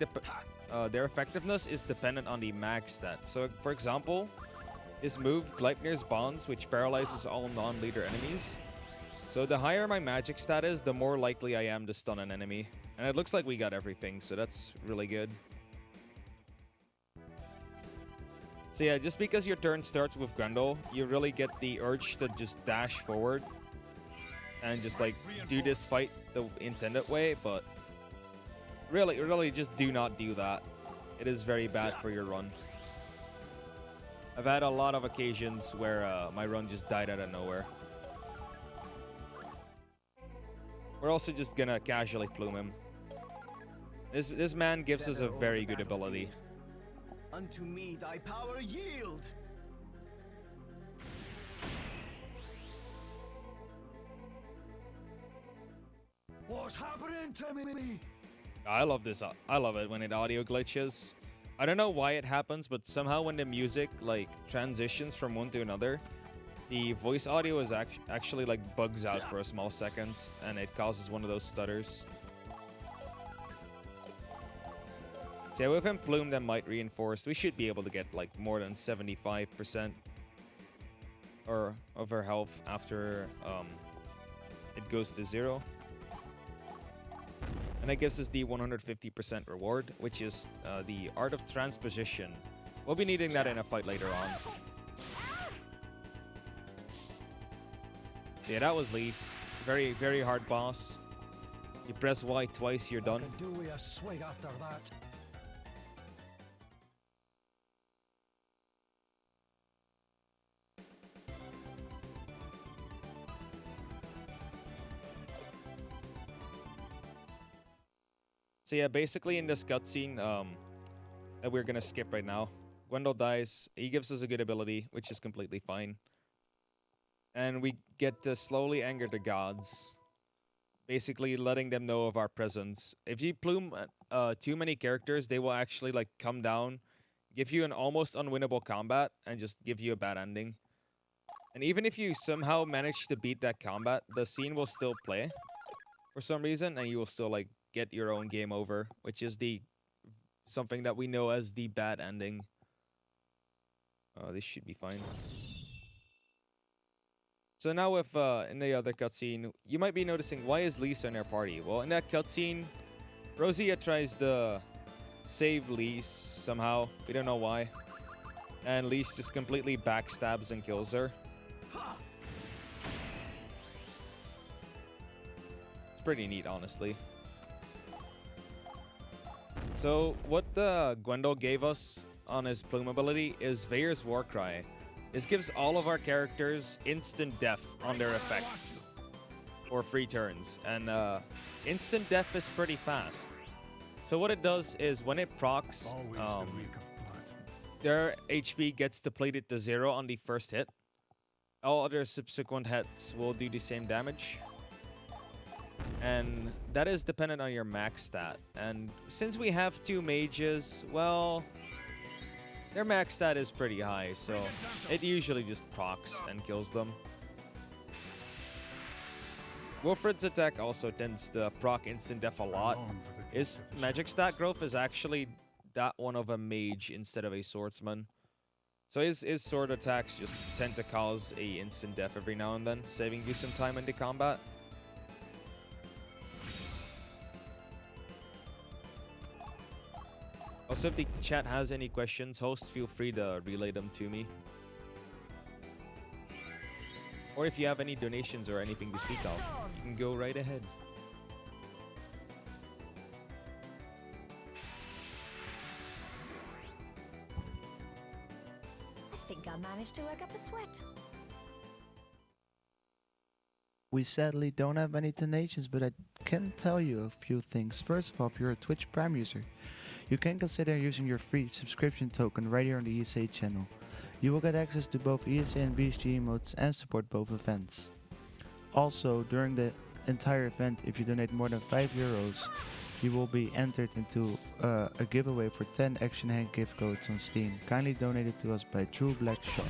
their effectiveness is dependent on the mag stat. So, for example, this move, Gleipnir's Bonds, which paralyzes all non-leader enemies. So the higher my magic stat is, the more likely I am to stun an enemy. And it looks like we got everything, so that's really good. So yeah, just because your turn starts with Grendel, you really get the urge to just dash forward and just like do this fight the intended way, but really just do not do that. It is very bad for your run. I've had a lot of occasions where my run just died out of nowhere. We're also just gonna casually plume him. This man gives us a very good ability. Unto me thy power yield. What's happening to me? I love this. I love it when it audio glitches. I don't know why it happens, but somehow when the music like transitions from one to another, the voice audio is actually like bugs out for a small second, and it causes one of those stutters. So yeah, with him Plume that Might Reinforce, we should be able to get like more than 75% of our health after it goes to 0. And that gives us the 150% reward, which is the Art of Transposition. We'll be needing that in a fight later on. So yeah, that was Lise. Very, very hard boss. You press Y twice, you're done. Could do with a swig after that. So yeah, basically in this cutscene that we're gonna skip right now, Gwendol dies. He gives us a good ability, which is completely fine. And we get to slowly anger the gods, basically letting them know of our presence. If you plume too many characters, they will actually like come down, give you an almost unwinnable combat, and just give you a bad ending. And even if you somehow manage to beat that combat, the scene will still play for some reason, and you will still like get your own game over, which is the something that we know as the bad ending. This should be fine. So now with in the other cutscene, you might be noticing, why is Lisa in our party? Well, in that cutscene, Rosia tries to save Lise somehow. We don't know why. And Lise just completely backstabs and kills her. It's pretty neat, honestly. So what Gwendol gave us on his Plume ability is Veyer's Warcry. This gives all of our characters instant death on their effects for 3 turns, and instant death is pretty fast. So what it does is when it procs, Always the weak of blood. their HP gets depleted to 0 on the first hit. All other subsequent hits will do the same damage. And that is dependent on your max stat. And since we have 2 mages, well, their max stat is pretty high, so it usually just procs and kills them. Wilfred's attack also tends to proc instant death a lot. His magic stat growth is actually that one of a mage instead of a swordsman. So his sword attacks just tend to cause a instant death every now and then, saving you some time in the combat. Also, if the chat has any questions, hosts, feel free to relay them to me. Or if you have any donations or anything to speak of, you can go right ahead. I think I managed to work up a sweat. We sadly don't have any donations, but I can tell you a few things. First of all, if you're a Twitch Prime user, you can consider using your free subscription token right here on the ESA channel. You will get access to both ESA and BSG emotes and support both events. Also, during the entire event, if you donate more than €5, you will be entered into a giveaway for 10 Action Hand gift codes on Steam, kindly donated to us by True Black Shark.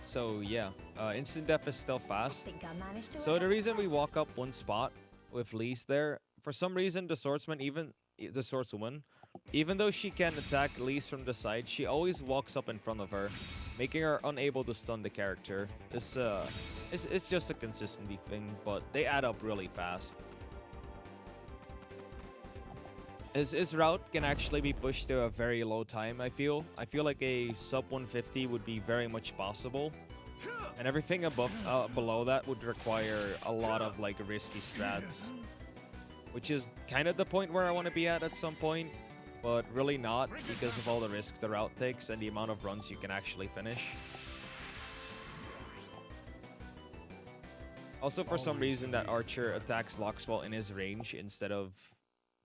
So yeah, instant death is still fast. Think I managed to So work the up a reason we sweat. walk up one spot with Lise there, for some reason the swordsman, the swordswoman, even though she can attack Lise from the side, she always walks up in front of her, making her unable to stun the character. It's just a consistency thing, but they add up really fast. His route can actually be pushed to a very low time, I feel. I feel like a sub 150 would be very much possible. And everything above, below that would require a lot of like risky strats. Which is kind of the point where I want to be at some point. But really not, because of all the risks the route takes and the amount of runs you can actually finish. Also, for some reason, that archer attacks Loxwell in his range instead of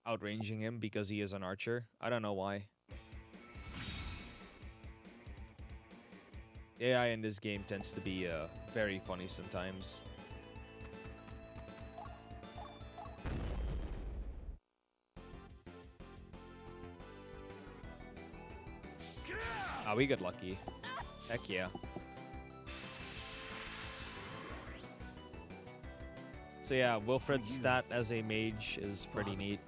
outranging him because he is an archer. I don't know why. The AI in this game tends to be very funny sometimes. Ah, we got lucky. Heck yeah. So yeah, Wilfred's stat as a mage is pretty neat.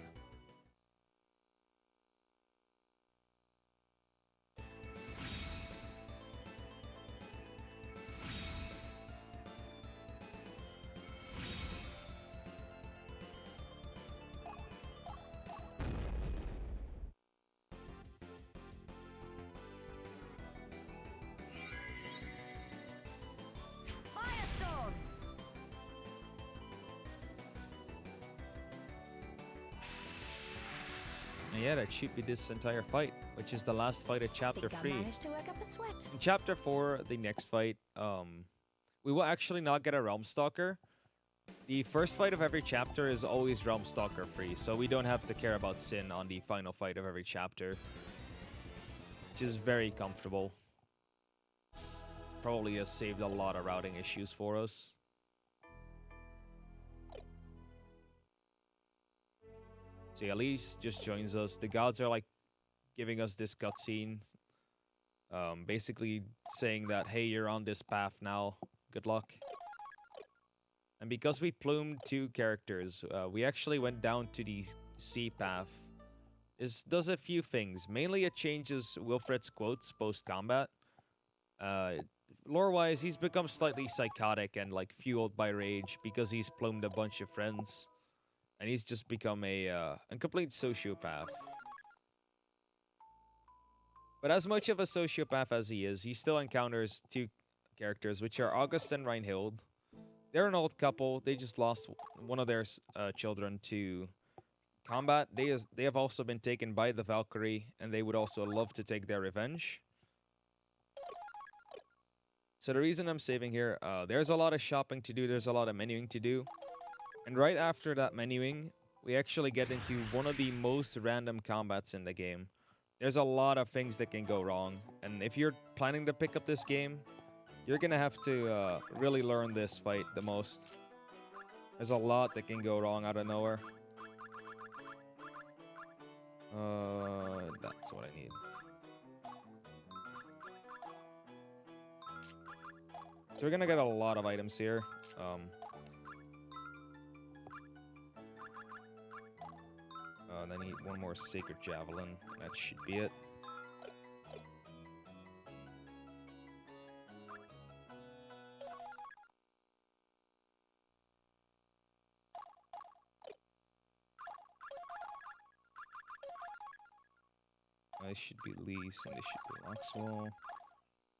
Firestorm! And yeah, that should be this entire fight, which is the last fight of chapter Think I 3. managed to work up a sweat. In chapter 4, the next fight, we will actually not get a Realm Stalker. The first fight of every chapter is always Realm Stalker free, so we don't have to care about Sin on the final fight of every chapter. Which is very comfortable. Probably has saved a lot of routing issues for us. So yeah, Elise just joins us. The gods are like giving us this cutscene. Basically saying that, hey, you're on this path now. Good luck. And because we plumed 2 characters, we actually went down to the sea path. This does a few things. Mainly it changes Wilfred's quotes post-combat. Lore-wise, he's become slightly psychotic and like fueled by rage because he's plumed a bunch of friends. And he's just become a complete sociopath. But as much of a sociopath as he is, he still encounters 2 characters, which are August and Reinhild. They're an old couple. They just lost one of their children to combat. They have also been taken by the Valkyrie, and they would also love to take their revenge. So the reason I'm saving here, there's a lot of shopping to do. There's a lot of menuing to do. And right after that menuing, we actually get into one of the most random combats in the game. There's a lot of things that can go wrong. And if you're planning to pick up this game, you're going to have to really learn this fight the most. There's a lot that can go wrong out of nowhere. That's what I need. So we're going to get a lot of items here. And I need one more Sacred Javelin. That should be it. This should be Lease, and this should be Loxwell.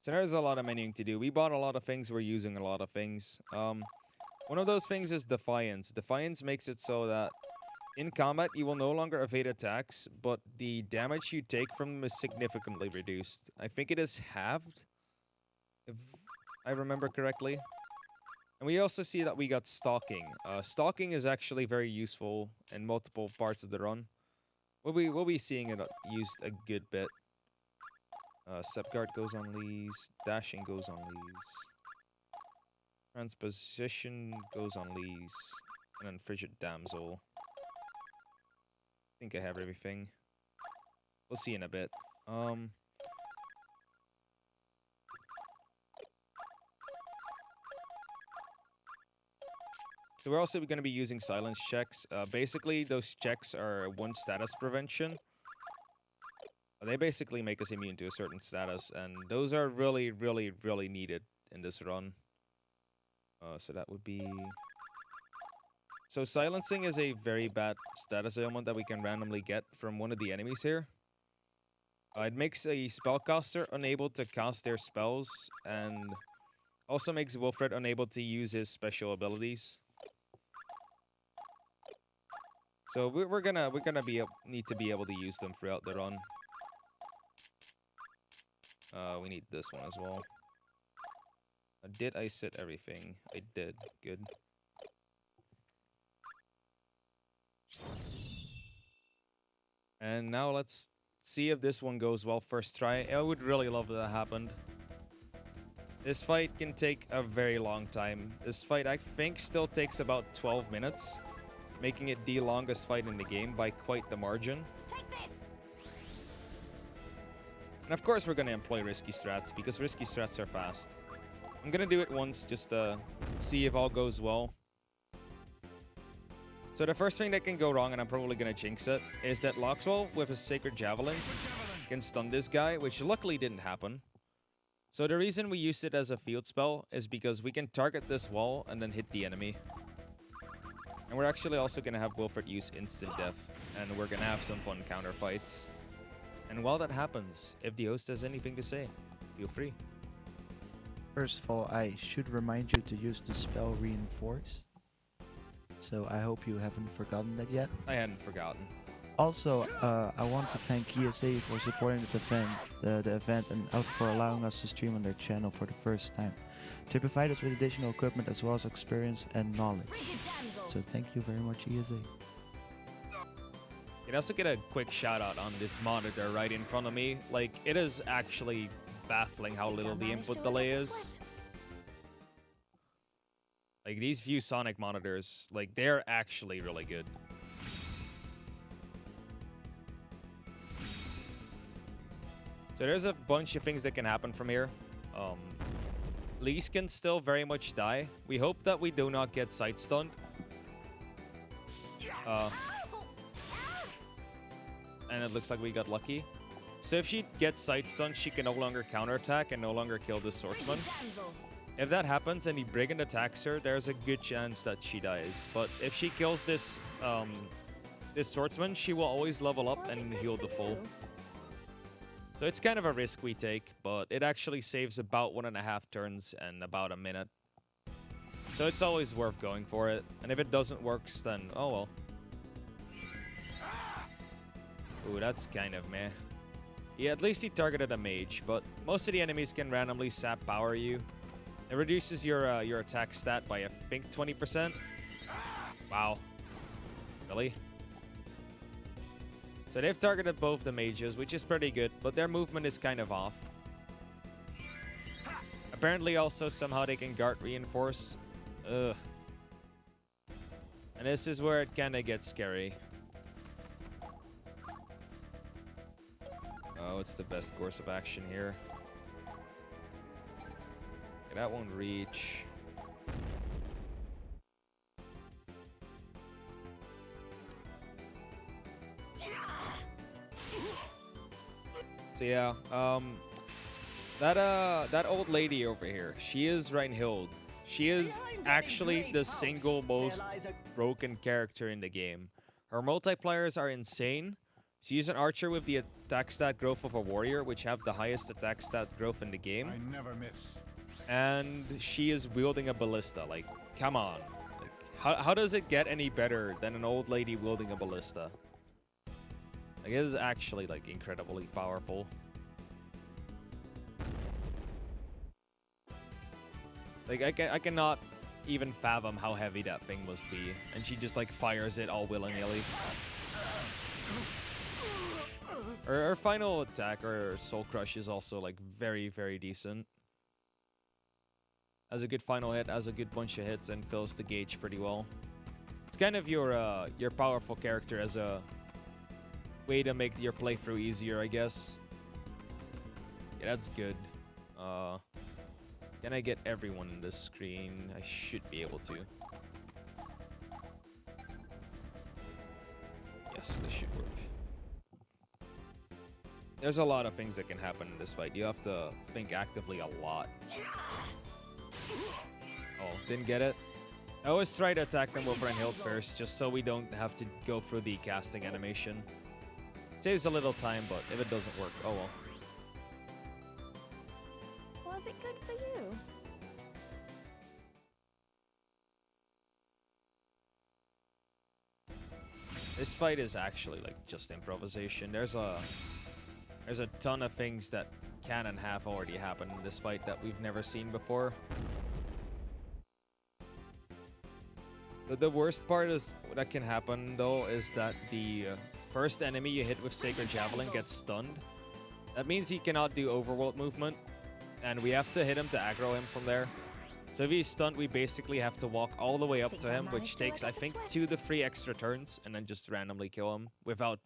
So there's a lot of menuing to do. We bought a lot of things, we're using a lot of things. One of those things is Defiance. Defiance makes it so that in combat, you will no longer evade attacks, but the damage you take from them is significantly reduced. I think it is halved, if I remember correctly. And we also see that we got Stalking. Stalking is actually very useful in multiple parts of the run. We'll be seeing it used a good bit. Sepguard goes on Lease. Dashing goes on Lease. Transposition goes on Lease. And then Frigid Damsel. I think I have everything. We'll see in a bit. So we're also going to be using silence checks. Basically, those checks are 1 status prevention. They basically make us immune to a certain status, and those are really, really, really needed in this run. So that would be... So silencing is a very bad status ailment that we can randomly get from one of the enemies here. It makes a spellcaster unable to cast their spells, and also makes Wilfred unable to use his special abilities. So we're gonna need to be able to use them throughout the run. We need this one as well. Did I set everything? I did. Good. And now let's see if this one goes well first try. I would really love if that happened. This fight can take a very long time. This fight, I think, still takes about 12 minutes, making it the longest fight in the game by quite the margin. Take this! And of course we're going to employ risky strats, because risky strats are fast. I'm going to do it once just to see if all goes well. So the first thing that can go wrong, and I'm probably going to jinx it, is that Loxwell with his Sacred Javelin can stun this guy, which luckily didn't happen. So the reason we used it as a field spell is because we can target this wall and then hit the enemy. And we're actually also going to have Wilfred use instant death, and we're going to have some fun counter fights. And while that happens, if the host has anything to say, feel free. First of all, I should remind you to use the spell Reinforce. So I hope you haven't forgotten that yet. I hadn't forgotten. Also, I want to thank ESA for supporting the event and for allowing us to stream on their channel for the first time. They provide us with additional equipment as well as experience and knowledge. So thank you very much, ESA. You can also get a quick shout out on this monitor right in front of me. Like, it is actually baffling how little the input delay is. Like, these ViewSonic monitors, like, they're actually really good. So there's a bunch of things that can happen from here. Lease can still very much die. We hope that we do not get sight stunned. And it looks like we got lucky. So if she gets sight stunned, she can no longer counterattack and no longer kill the swordsman. If that happens and the brigand attacks her, there's a good chance that she dies. But if she kills this this swordsman, she will always level up and heal the full. So it's kind of a risk we take, but it actually saves about 1.5 turns and about a minute. So it's always worth going for it. And if it doesn't work, then oh well. Ooh, that's kind of meh. Yeah, at least he targeted a mage, but most of the enemies can randomly sap power you. It reduces your attack stat by, I think, 20%. Wow. Really? So they've targeted both the mages, which is pretty good, but their movement is kind of off. Apparently also somehow they can guard reinforce. Ugh. And this is where it kind of gets scary. Oh, it's the best course of action here. Okay, that won't reach. So yeah, that old lady over here, she is Reinhild. She is actually the single most broken character in the game. Her multipliers are insane. She's an archer with the attack stat growth of a warrior, which have the highest attack stat growth in the game. I never miss. And she is wielding a ballista. Like, come on. Like, how does it get any better than an old lady wielding a ballista? Like, it is actually, like, incredibly powerful. Like, I cannot even fathom how heavy that thing must be. And she just, like, fires it all willy-nilly. Her final attack, or Soul Crush, is also, like, very, very decent. Has a good final hit, has a good bunch of hits, and fills the gauge pretty well. It's kind of your powerful character as a way to make your playthrough easier, I guess. Yeah, that's good. Can I get everyone in this screen? I should be able to. Yes, this should work. There's a lot of things that can happen in this fight. You have to think actively a lot. Oh, didn't get it? I always try to attack them with Reinhild first, just so we don't have to go through the casting animation. Saves a little time, but if it doesn't work, oh well. Was it good for you? This fight is actually like just improvisation. There's a ton of things that can and have already happened in this fight that we've never seen before. The worst part is that can happen though is that the first enemy you hit with Sacred Javelin gets stunned. That means he cannot do overworld movement, and we have to hit him to aggro him from there. So if he's stunned, we basically have to walk all the way up to him, which takes, I think, 2 to 3 extra turns, and then just randomly kill him without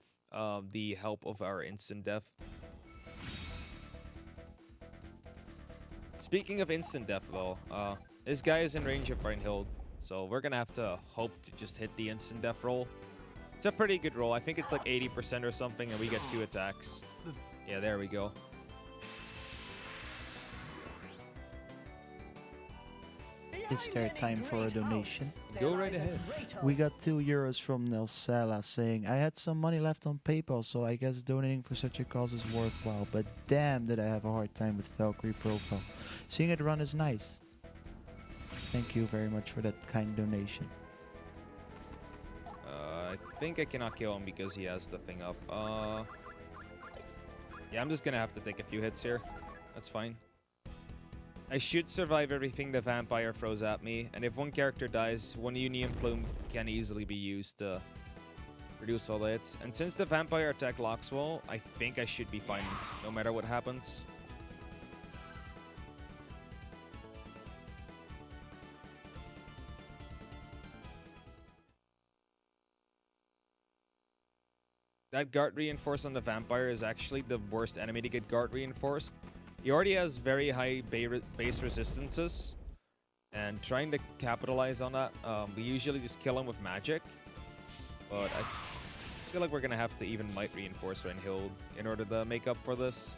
the help of our instant death. Speaking of instant death, though, this guy is in range of Reinhild, so we're gonna have to hope to just hit the instant death roll. It's a pretty good roll. I think it's like 80% or something, and we get 2 attacks. Yeah, there we go. Is there time for a donation? Go right ahead. We got €2 from Nelsala saying, I had some money left on PayPal, so I guess donating for such a cause is worthwhile, but damn did I have a hard time with Valkyrie profile. Seeing it run is nice. Thank you very much for that kind donation. I think I cannot kill him because he has the thing up. Yeah, I'm just gonna have to take a few hits here. That's fine. I should survive everything the vampire throws at me, and if one character dies, one Union Plume can easily be used to reduce all the hits. And since the vampire attack locks well, I think I should be fine no matter what happens. That guard reinforced on the vampire is actually the worst enemy to get guard reinforced. He already has very high base resistances, and trying to capitalize on that, we usually just kill him with magic. But I feel like we're gonna have to even might reinforce Reinhild in order to make up for this.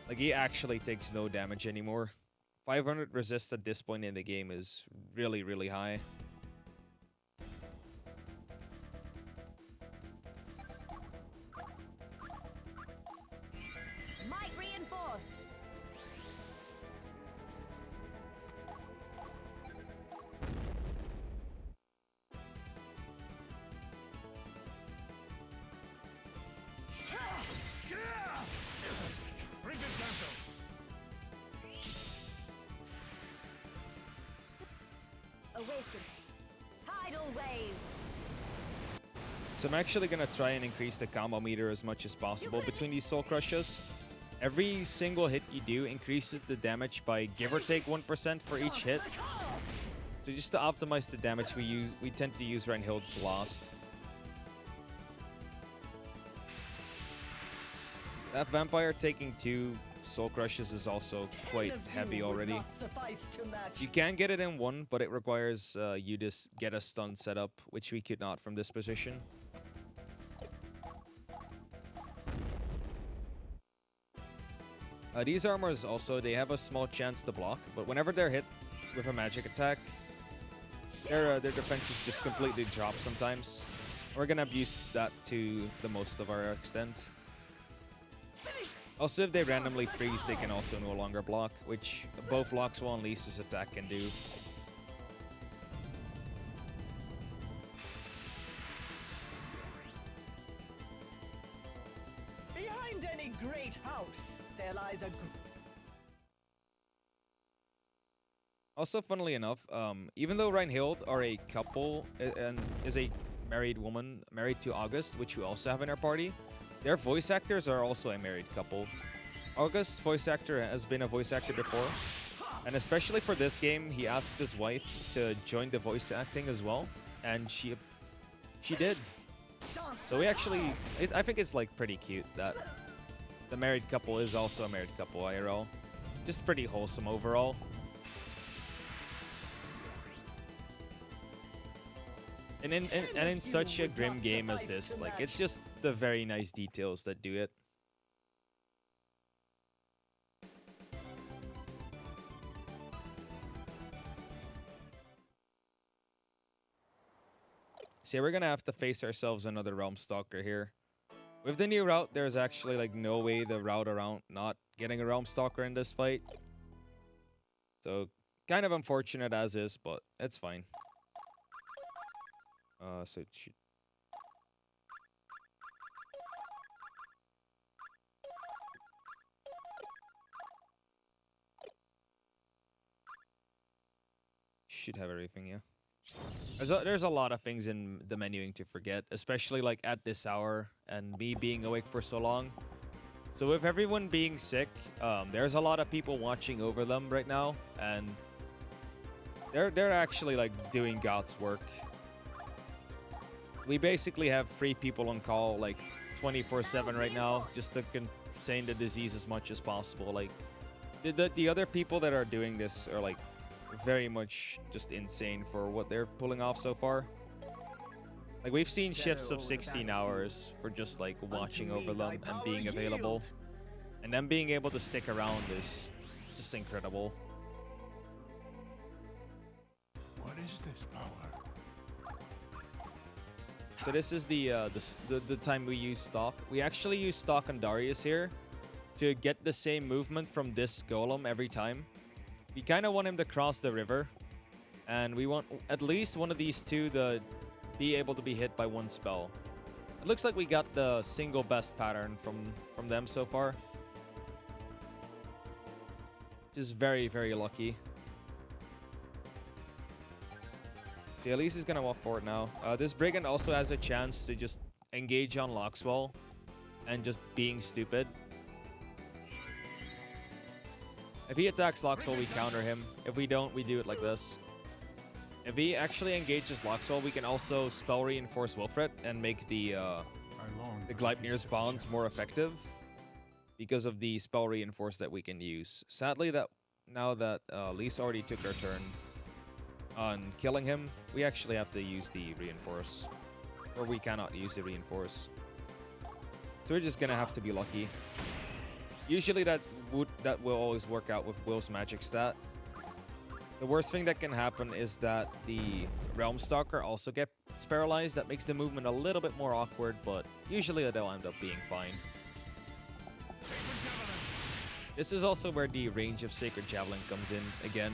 Like, he actually takes no damage anymore. 500 resist at this point in the game is really, really high. Might reinforce. Bring them down. Awaken. Tidal wave. So I'm actually going to try and increase the combo meter as much as possible between these Soul Crushes. Every single hit you do increases the damage by give or take 1% for each hit. So just to optimize the damage we tend to use Reinhild's Lost. That Vampire taking 2 Soul Crushes is also quite heavy already. You can get it in 1, but it requires you to get a stun setup, which we could not from this position. These armors also, they have a small chance to block, but whenever they're hit with a magic attack, their defenses just completely drop sometimes. We're gonna abuse that to the most of our extent. Also, if they randomly freeze, they can also no longer block, which both Loxwell and Lisa's attack can do. Behind any great house, there lies a Also, funnily enough, even though Reinhild are a couple and is a married woman, married to August, which we also have in our party, their voice actors are also a married couple. August's voice actor has been a voice actor before, and especially for this game, he asked his wife to join the voice acting as well, and she did. So we actually, I think it's like pretty cute that the married couple is also a married couple IRL. Just pretty wholesome overall. And in such a grim game as this, like, it's just the very nice details that do it. So we're gonna have to face ourselves another Realm Stalker here. With the new route, there's actually like no way the route around not getting a Realm Stalker in this fight. So kind of unfortunate as is, but it's fine. So it should have everything, yeah. There's a lot of things in the menuing to forget, especially like at this hour and me being awake for so long. So with everyone being sick, there's a lot of people watching over them right now, and they're actually like doing God's work. We basically have 3 people on call like 24/7 right now, just to contain the disease as much as possible. Like the other people that are doing this are like very much just insane for what they're pulling off so far. Like, we've seen shifts of 16 hours for just like watching over them and being available, and them being able to stick around is just incredible. What is this power? So this is the time we use stock. We actually use stock on Darius here to get the same movement from this golem every time. We kind of want him to cross the river, and we want at least one of these two to be able to be hit by 1 spell. It looks like we got the single best pattern from them so far. Just very, very lucky. So Elise is gonna walk forward now. This Brigand also has a chance to just engage on Loxwell and just being stupid. If he attacks Loxwell, we counter him. If we don't, we do it like this. If he actually engages Loxwell, we can also spell reinforce Wilfred and make the Gleipnir's bonds more effective. because of the spell reinforce that we can use. Sadly, now that Lisa already took her turn on killing him, we actually have to use the reinforce, or we cannot use the reinforce. So we're just gonna have to be lucky. Usually that will always work out with Will's magic stat. The worst thing that can happen is that the Realm Stalker also gets paralyzed. That makes the movement a little bit more awkward, but usually they'll end up being fine. This is also where the range of Sacred Javelin comes in again.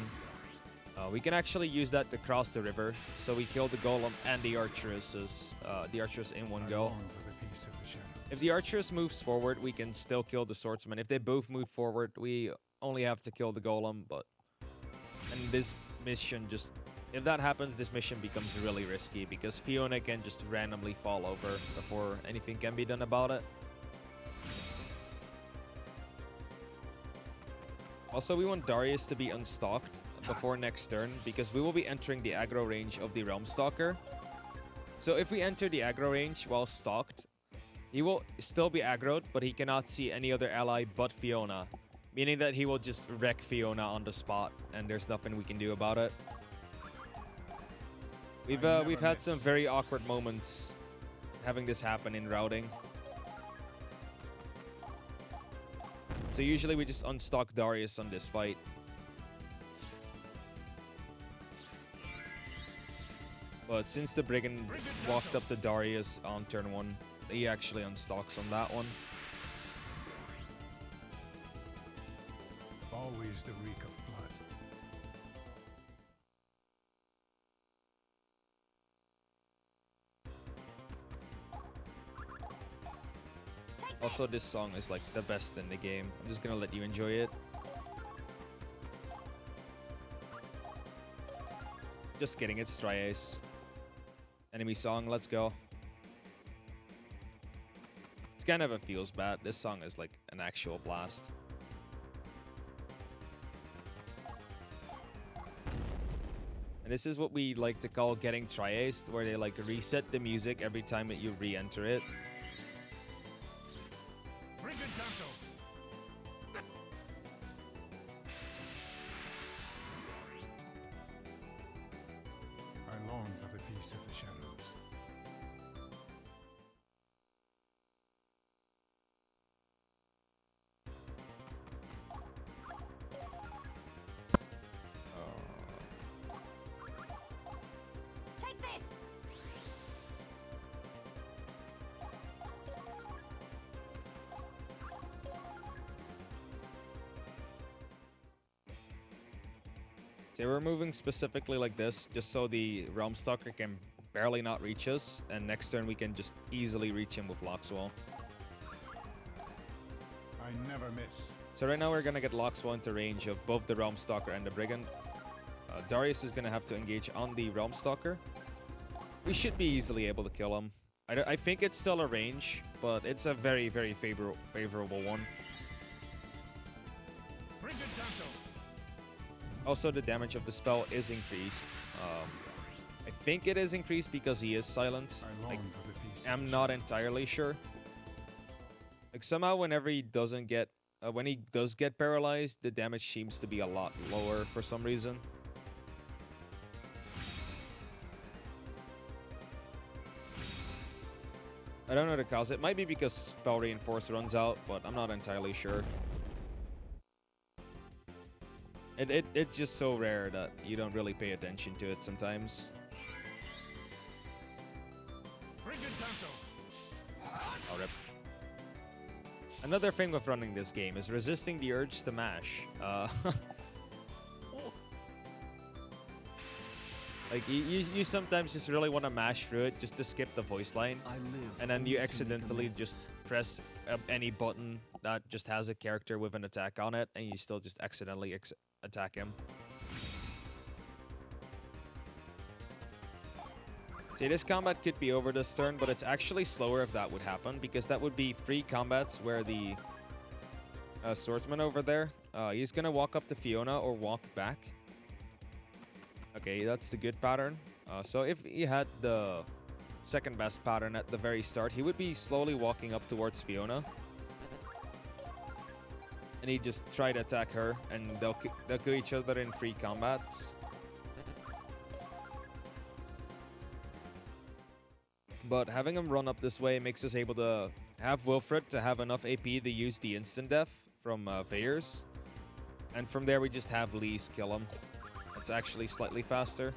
We can actually use that to cross the river, so we kill the Golem and the Archeress in one go. If the Archeress moves forward, we can still kill the Swordsman. If they both move forward, we only have to kill the Golem, and this mission just... If that happens, this mission becomes really risky because Fiona can just randomly fall over before anything can be done about it. Also, we want Darius to be unstocked before next turn because we will be entering the aggro range of the Realm Stalker. So if we enter the aggro range while stalked, he will still be aggroed, but he cannot see any other ally but Fiona. Meaning that he will just wreck Fiona on the spot, and there's nothing we can do about it. We've had some very awkward moments having this happen in routing. So usually we just unstock Darius on this fight. But since the Brigand walked up to Darius on turn 1, he actually unstocks on that one. Always the reek of blood. Also, this song is like the best in the game. I'm just gonna let you enjoy it. Just kidding, it's Tri-Ace. Enemy song, let's go. It's kind of a feels bad. This song is like an actual blast. And this is what we like to call getting Tri-Aced, where they like reset the music every time that you re-enter it. I long for the peace of the shadows. Take this! So we're moving specifically like this, just so the Realm Stalker can barely not reach us, and next turn we can just easily reach him with Loxwell. I never miss. So right now we're gonna get Loxwell into range of both the Realm Stalker and the Brigand. Darius is gonna have to engage on the Realm Stalker. We should be easily able to kill him. I think it's still a range, but it's a very, very favorable one. Also, the damage of the spell is increased. I think it is increased because he is silenced. I'm not entirely sure. Like somehow, whenever he doesn't get, when he does get paralyzed, the damage seems to be a lot lower for some reason. I don't know the cause. It might be because spell reinforce runs out, but I'm not entirely sure. It's just so rare that you don't really pay attention to it sometimes. Oh, rip. Another thing with running this game is resisting the urge to mash. Like, you sometimes just really want to mash through it just to skip the voice line. And then you accidentally just press any button that just has a character with an attack on it, and you still just accidentally attack him. See, this combat could be over this turn, but it's actually slower if that would happen, because that would be 3 combats where the swordsman over there, he's gonna walk up to Fiona or walk back. Okay, that's the good pattern. So if he had the second best pattern at the very start, he would be slowly walking up towards Fiona. and he just try to attack her, and they'll kill each other in free combats. But having him run up this way makes us able to have Wilfred to have enough AP to use the instant death from Vayers. And from there, we just have Lee's kill him. It's actually slightly faster.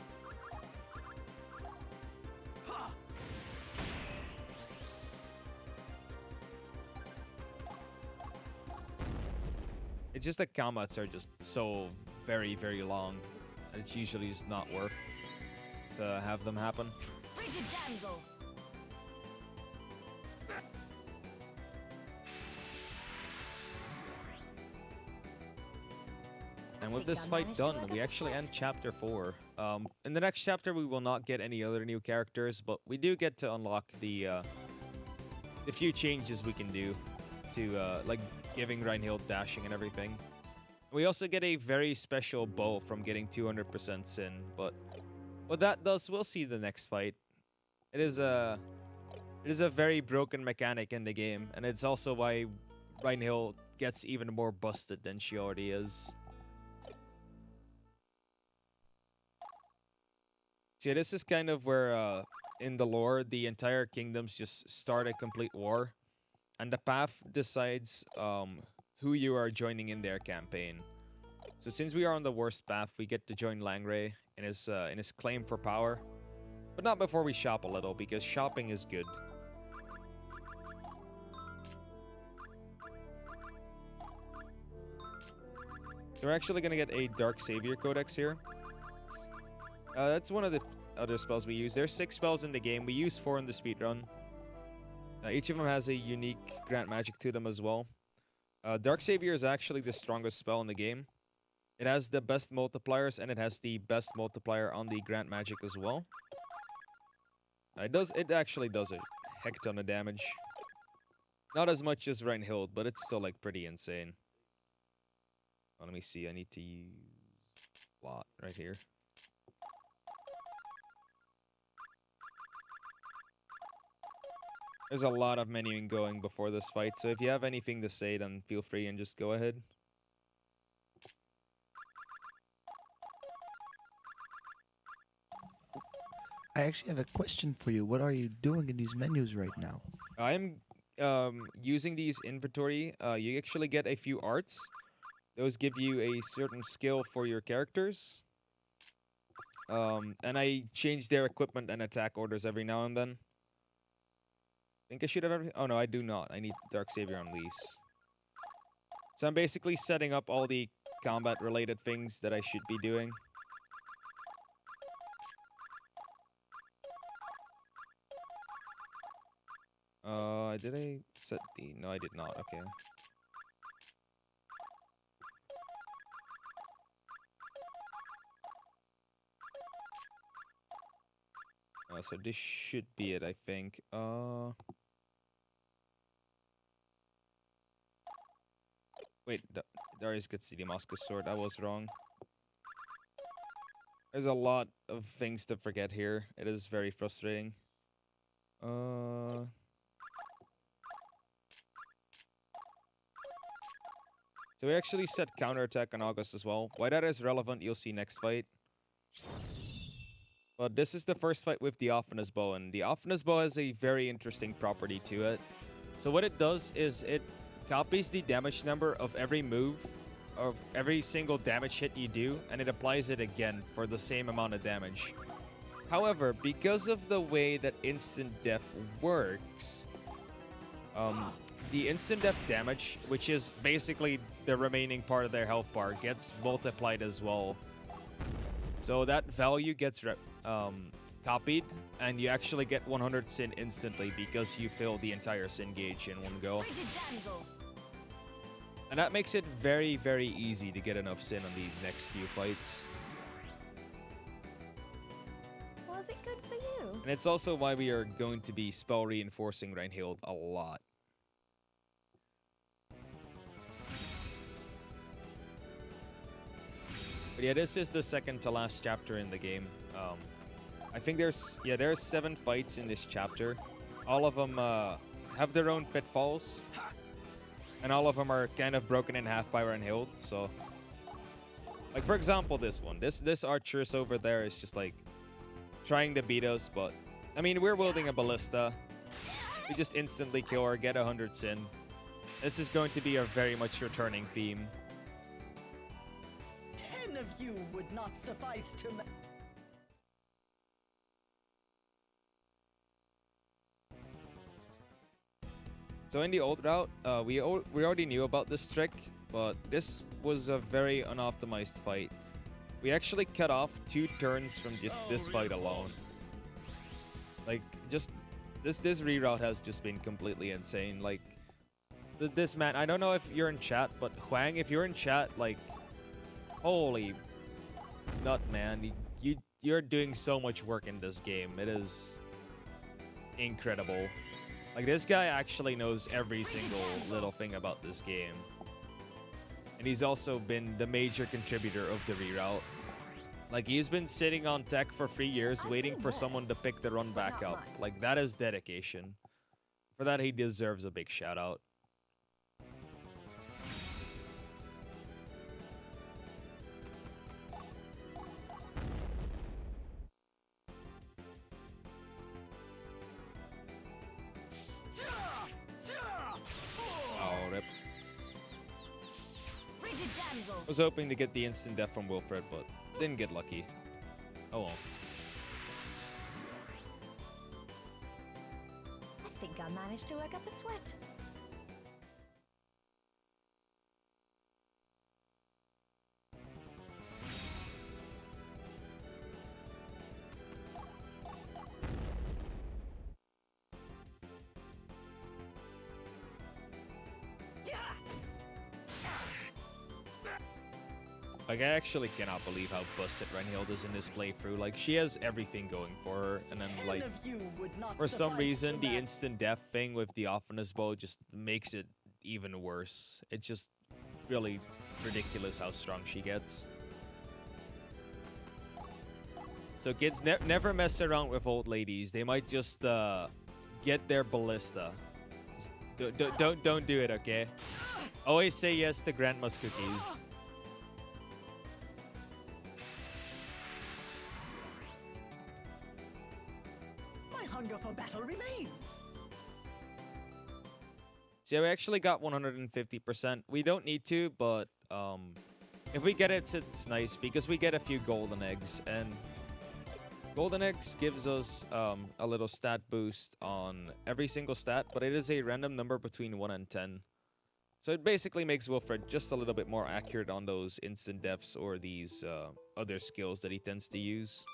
It's just that combats are just so very, very long. And it's usually just not worth to have them happen. Frigid damsel. And with this fight done, we actually end chapter 4. In the next chapter, we will not get any other new characters, but we do get to unlock the few changes we can do to like giving Reinhild dashing and everything. We also get a very special bow from getting 200% sin, but what that does, we'll see the next fight. It is a very broken mechanic in the game, and it's also why Reinhild gets even more busted than she already is. So yeah, this is kind of where, in the lore, the entire kingdoms just start a complete war. And the path decides who you are joining in their campaign. So since we are on the worst path, we get to join Langray in his claim for power. But not before we shop a little, because shopping is good. So we're actually going to get a Dark Savior Codex here. That's one of the other spells we use. There's 6 spells in the game. We use 4 in the speedrun. Each of them has a unique grant magic to them as well. Dark Savior is actually the strongest spell in the game. It has the best multipliers, and it has the best multiplier on the grant magic as well. It actually does a heck ton of damage. Not as much as Reinhild, but it's still like pretty insane. Oh, let me see. I need to use a lot right here. There's a lot of menuing going before this fight, so if you have anything to say, then feel free and just go ahead. I actually have a question for you. What are you doing in these menus right now? I'm using these inventory. You actually get a few arts. Those give you a certain skill for your characters. And I change their equipment and attack orders every now and then. Think I should have everything? Oh no, I do not. I need Dark Savior on lease. So I'm basically setting up all the combat-related things that I should be doing. Did I set the... No, I did not. Okay. So this should be it, I think. Wait, Darius gets the Damascus sword. I was wrong. There's a lot of things to forget here. It is very frustrating. So we actually set counterattack on August as well. Why that is relevant, you'll see next fight. But this is the first fight with the Ophinus Bow, and the Ophinus Bow has a very interesting property to it. So what it does is it copies the damage number of every move, of every single damage hit you do, and it applies it again for the same amount of damage. However, because of the way that instant death works, the instant death damage, which is basically the remaining part of their health bar, gets multiplied as well. So that value gets copied, and you actually get 100 sin instantly because you fill the entire sin gauge in one go. And that makes it very, very easy to get enough sin on the next few fights. Was it good for you? And it's also why we are going to be spell reinforcing Reinhild a lot. But yeah, this is the second to last chapter in the game. I think there's 7 fights in this chapter. All of them have their own pitfalls. and all of them are kind of broken in half by Reinhild. So, like for example, this one, this archers over there is just like trying to beat us, but I mean we're wielding a ballista. We just instantly kill her, get 100 sin. This is going to be a very much returning theme. 10 of you would not suffice to So in the old route, we already knew about this trick, but this was a very unoptimized fight. We actually cut off 2 turns from just this fight alone. Like, just this reroute has just been completely insane. Like, this man, I don't know if you're in chat, but Huang, if you're in chat, like, holy nut, man, you're doing so much work in this game. It is incredible. Like, this guy actually knows every single little thing about this game. And he's also been the major contributor of the reroute. Like, he's been sitting on tech for 3 years waiting for someone to pick the run back up. Like, that is dedication. For that, he deserves a big shout out. Oh, rip. Frigid damsel. I was hoping to get the instant death from Wilfred, but didn't get lucky. Oh well. I think I managed to work up a sweat. Like, I actually cannot believe how busted Reinhild is in this playthrough. Like, she has everything going for her, and then, like, for some reason, the instant death thing with the Ophinus bow just makes it even worse. It's just really ridiculous how strong she gets. So kids, never mess around with old ladies. They might just get their ballista. Just don't do it, okay? Always say yes to grandma's cookies. hunger for battle remains. So yeah, we actually got 150%. We don't need to, but if we get it, it's nice because we get a few golden eggs, and golden eggs gives us a little stat boost on every single stat, but it is a random number between 1 and 10. So it basically makes Wilfred just a little bit more accurate on those instant deaths or these other skills that he tends to use.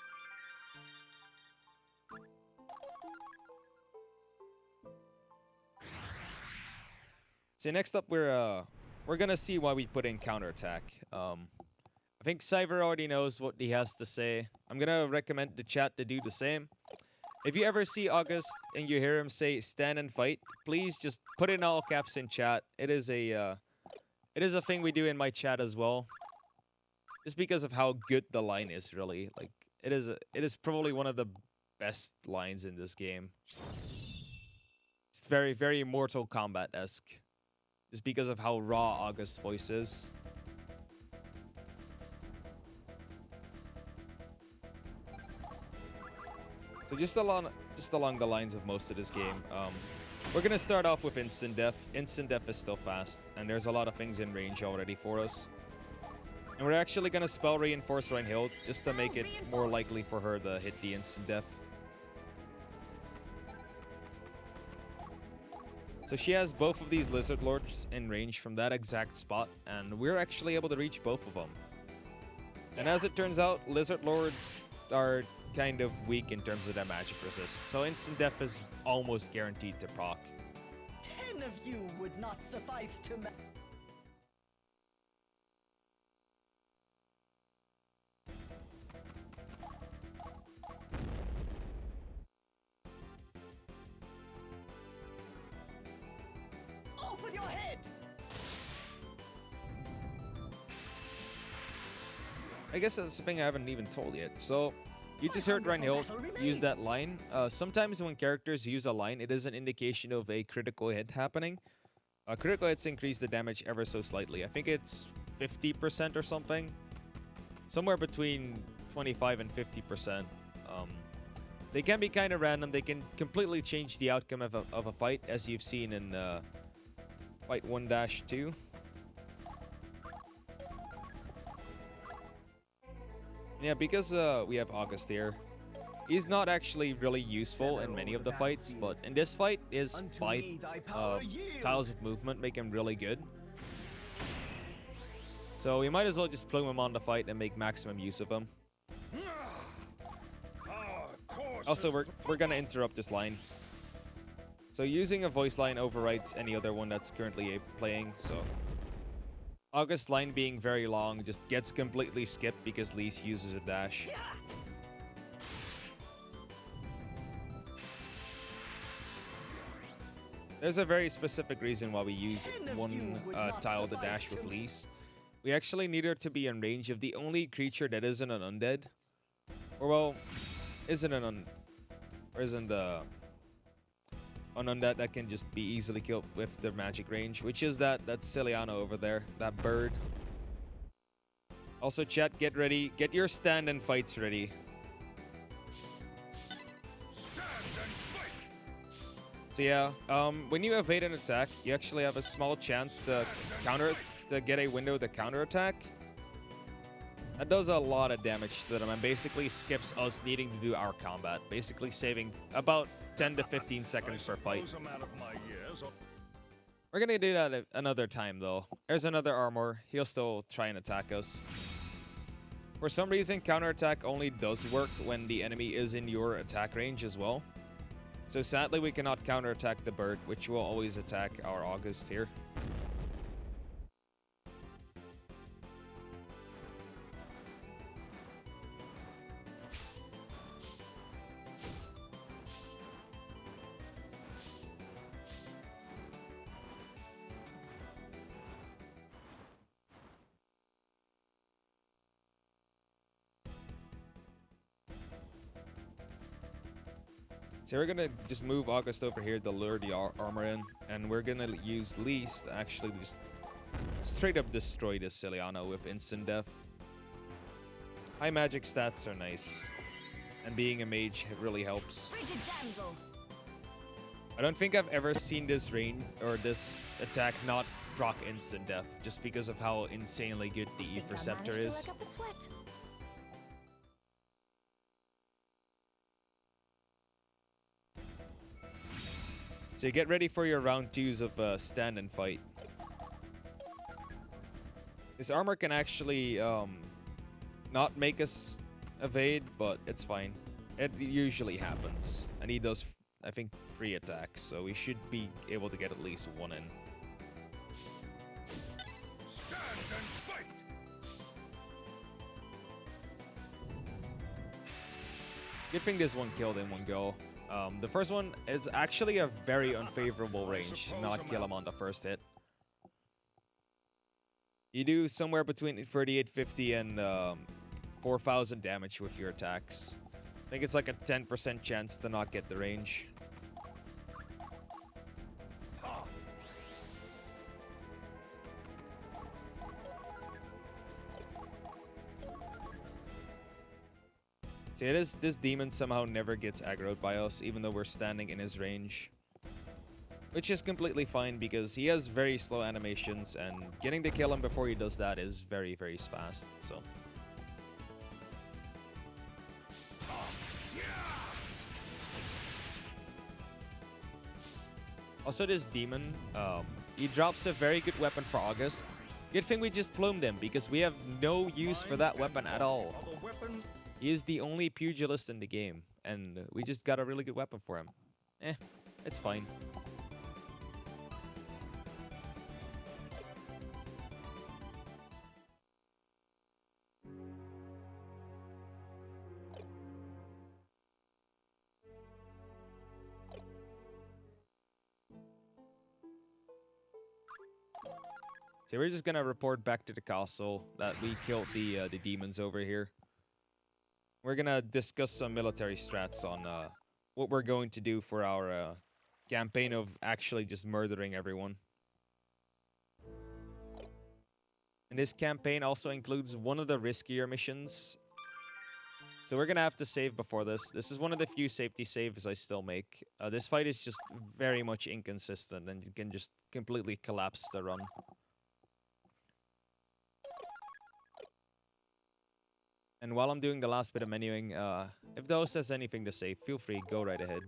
So next up, we're gonna see why we put in counterattack. I think Cyver already knows what he has to say. I'm gonna recommend the chat to do the same. If you ever see August and you hear him say "stand and fight," please just put in all caps in chat. It is a thing we do in my chat as well. Just because of how good the line is, really. Like it is probably one of the best lines in this game. It's very, very Mortal Kombat-esque. Just because of how raw August's voice is. So just along the lines of most of this game, we're gonna start off with instant death. Instant death is still fast, and there's a lot of things in range already for us. And we're actually gonna spell reinforce Reinhild just to make it more likely for her to hit the instant death. So she has both of these Lizard Lords in range from that exact spot, and we're actually able to reach both of them. And as it turns out, Lizard Lords are kind of weak in terms of their magic resist, so instant death is almost guaranteed to proc. 10 of you would not suffice to off with your head! I guess that's something I haven't even told yet. So, you just heard Reinhild use that line. Sometimes when characters use a line, it is an indication of a critical hit happening. Critical hits increase the damage ever so slightly. I think it's 50% or something. Somewhere between 25 and 50%. They can be kind of random. They can completely change the outcome of a fight, as you've seen in Fight 1-2. Yeah, because we have August here. He's not actually really useful in many of the fights, but in this fight, his 5 tiles of movement make him really good. So we might as well just plume him on the fight and make maximum use of him. Also, we're gonna interrupt this line. So using a voice line overwrites any other one that's currently playing, so... August's line being very long just gets completely skipped because Lise uses a dash. There's a very specific reason why we use one tile to dash with Lise. We actually need her to be in range of the only creature that isn't an undead. Or well, isn't an undead that can just be easily killed with the magic range, which is that Ciliano over there, that bird. Also, chat, get ready. Get your stand and fights ready. So yeah, when you evade an attack, you actually have a small chance to get a window to counterattack. That does a lot of damage to them and basically skips us needing to do our combat, basically saving about 10 to 15 seconds per fight. We're gonna do that another time though. There's another armor. He'll still try and attack us. For some reason, counterattack only does work when the enemy is in your attack range as well. So sadly, we cannot counterattack the bird, which will always attack our August here. So we're gonna just move August over here to lure the armor in, and we're gonna use Lise to actually just straight up destroy this Ciliano with instant death. High magic stats are nice, and being a mage really helps. I don't think I've ever seen this range or this attack not proc instant death, just because of how insanely good the Eve Receptor is. So get ready for your round 2s of stand and fight. This armor can actually not make us evade, but it's fine. It usually happens. And he does, I think, 3 attacks, so we should be able to get at least 1 in. Stand and fight. Good thing this one killed in one go. The first one is actually a very unfavorable range to not kill him on the first hit. You do somewhere between 3850 and 4000 damage with your attacks. I think it's like a 10% chance to not get the range. See, this demon somehow never gets aggroed by us, even though we're standing in his range. Which is completely fine, because he has very slow animations, and getting to kill him before he does that is very, very fast, so... Also, this demon, he drops a very good weapon for August. Good thing we just plumed him, because we have no use for that weapon at all. He is the only pugilist in the game, and we just got a really good weapon for him. It's fine. So we're just gonna report back to the castle that we killed the demons over here. We're gonna discuss some military strats on what we're going to do for our campaign of actually just murdering everyone. And this campaign also includes one of the riskier missions. So we're gonna have to save before this. This is one of the few safety saves I still make. This fight is just very much inconsistent and you can just completely collapse the run. And while I'm doing the last bit of menuing, if the host has anything to say, feel free, go right ahead.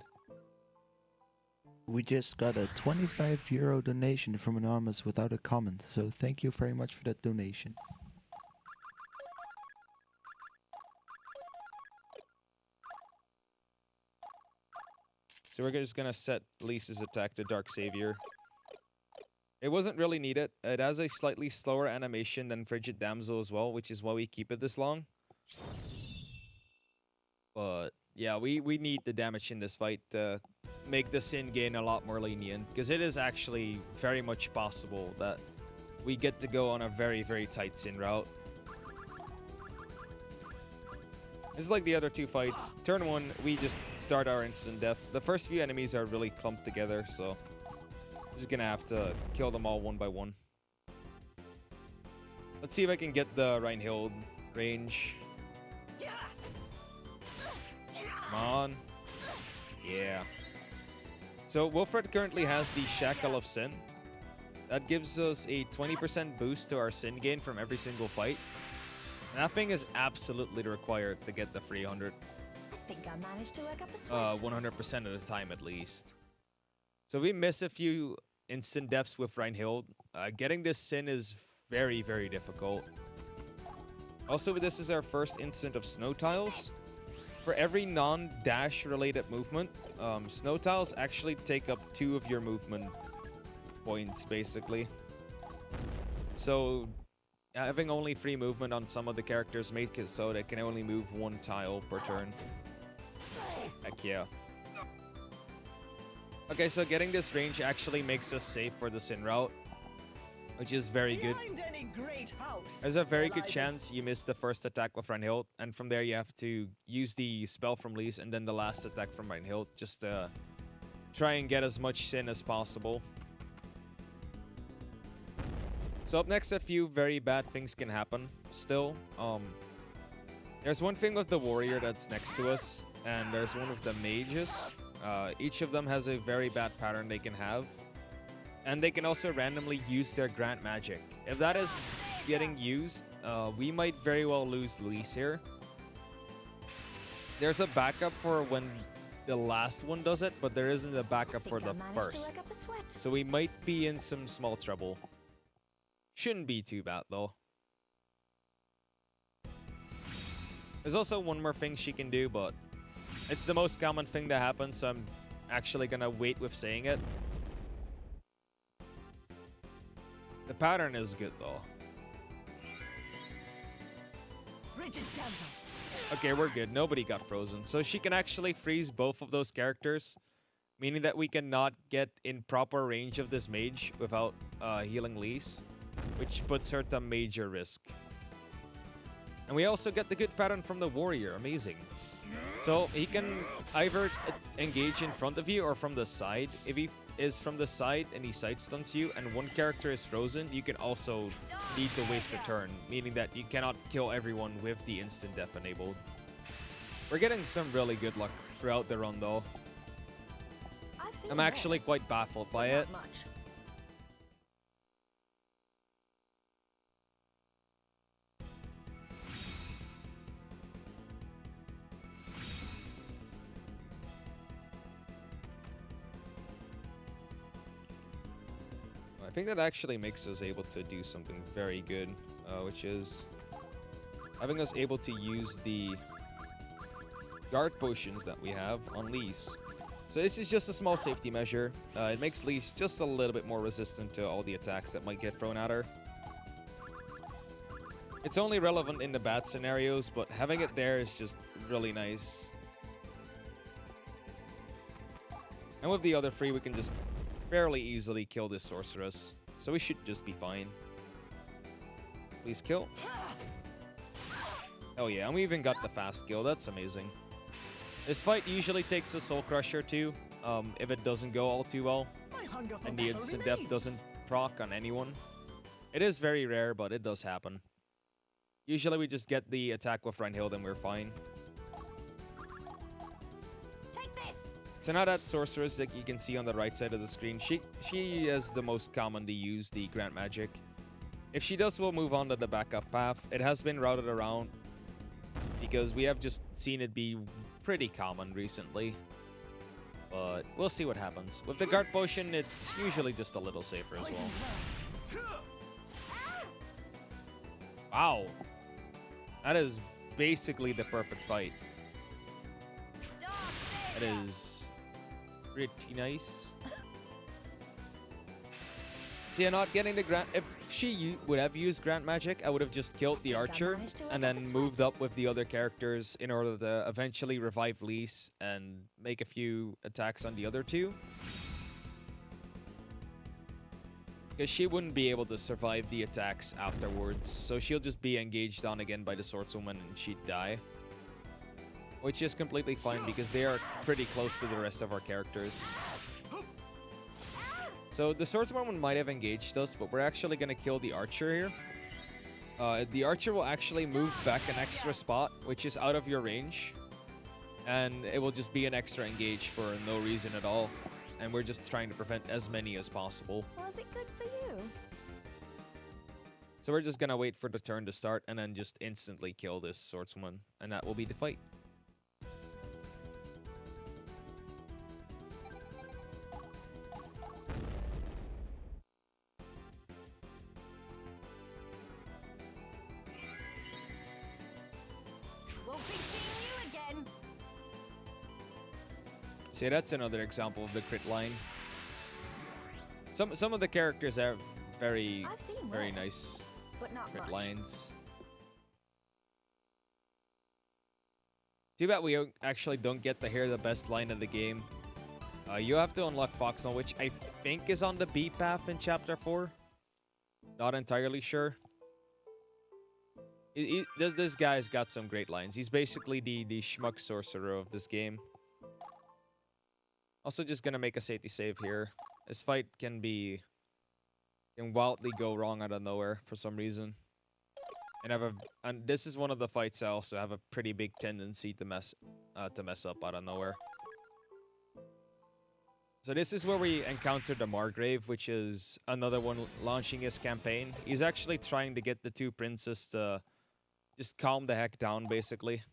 We just got a €25 donation from Anonymous without a comment, so thank you very much for that donation. So we're just gonna set Lisa's attack to Dark Savior. It wasn't really needed. It has a slightly slower animation than Frigid Damsel as well, which is why we keep it this long. But yeah, we need the damage in this fight to make the sin gain a lot more lenient, because it is actually very much possible that we get to go on a very, very tight sin route. It's like the other two fights. Turn 1, we just start our instant death. The first few enemies are really clumped together, so just gonna have to kill them all one by one. Let's see if I can get the Reinhild range. Come on. Yeah. So Wilfred currently has the Shackle of Sin. That gives us a 20% boost to our sin gain from every single fight. And that thing is absolutely required to get the 300. I think I managed to work up a sweat. 100% of the time at least. So we miss a few instant deaths with Reinhild. Getting this sin is very, very difficult. Also, this is our first instant of snow tiles. For every non-dash related movement, snow tiles actually take up 2 of your movement points, basically. So having only 3 movement on some of the characters make it so they can only move 1 tile per turn. Heck yeah. Okay, so getting this range actually makes us safe for the sin route, which is very good. Behind any great house, There's a very there good lies chance you miss the first attack with Reinhild, and from there you have to use the spell from Lise and then the last attack from Reinhild, just to try and get as much sin as possible. So up next, a few very bad things can happen still. There's one thing with the warrior that's next to us, and there's one with the mages. Each of them has a very bad pattern they can have. And they can also randomly use their grant magic. If that is getting used, we might very well lose Lise here. There's a backup for when the last one does it, but there isn't a backup for the first. So we might be in some small trouble. Shouldn't be too bad though. There's also one more thing she can do, but it's the most common thing that happens, so I'm actually gonna wait with saying it. The pattern is good though. Okay, we're good. Nobody got frozen. So she can actually freeze both of those characters, meaning that we cannot get in proper range of this mage without healing Lise, which puts her to major risk. And we also get the good pattern from the warrior. Amazing. So he can either engage in front of you or from the side. If he is from the side and he side stunts you and one character is frozen, you can also need to waste a turn, meaning that you cannot kill everyone with the instant death enabled. We're getting some really good luck throughout the run though. I'm actually quite baffled by it. I think that actually makes us able to do something very good, which is having us able to use the guard potions that we have on Lise. So this is just a small safety measure. It makes Lise just a little bit more resistant to all the attacks that might get thrown at her. It's only relevant in the bad scenarios, but having it there is just really nice. And with the other 3, we can just fairly easily kill this sorceress, so we should just be fine. Please kill. Oh yeah, and we even got the fast kill. That's amazing. This fight usually takes a Soul Crusher too, if it doesn't go all too well, and the instant death doesn't proc on anyone. It is very rare, but it does happen. Usually we just get the attack with Reinhild and we're fine. Take this. So now that sorceress that you can see on the right side of the screen, she is the most commonly used, the Grant Magic. If she does, we'll move on to the backup path. It has been routed around because we have just seen it be pretty common recently. But we'll see what happens. With the guard potion, it's usually just a little safer as well. Wow. That is basically the perfect fight. That is pretty nice. See, I'm not getting the Grant. If she would have used Grant Magic, I would have just killed the archer and then moved up with the other characters in order to eventually revive Lise and make a few attacks on the other two. Because she wouldn't be able to survive the attacks afterwards, so she'll just be engaged on again by the swordswoman and she'd die. Which is completely fine because they are pretty close to the rest of our characters. So the swordswoman might have engaged us, but we're actually going to kill the archer here. The archer will actually move back an extra spot, which is out of your range. And it will just be an extra engage for no reason at all. And we're just trying to prevent as many as possible. Was it good for you? So we're just going to wait for the turn to start and then just instantly kill this swordswoman. And that will be the fight. We'll be seeing you again. See, that's another example of the crit line. Some of the characters have very worse, nice but not crit much. lines. Too bad we actually don't get to hear the best line of the game. You have to unlock Foxnell, which I think is on the B path in Chapter 4. Not entirely sure. This guy's got some great lines. He's basically the schmuck sorcerer of this game. Also just gonna make a safety save here. This fight can wildly go wrong out of nowhere for some reason. And this is one of the fights I also have a pretty big tendency to mess up out of nowhere. So this is where we encounter the Margrave, which is another one launching his campaign. He's actually trying to get the two princes to just calm the heck down, basically.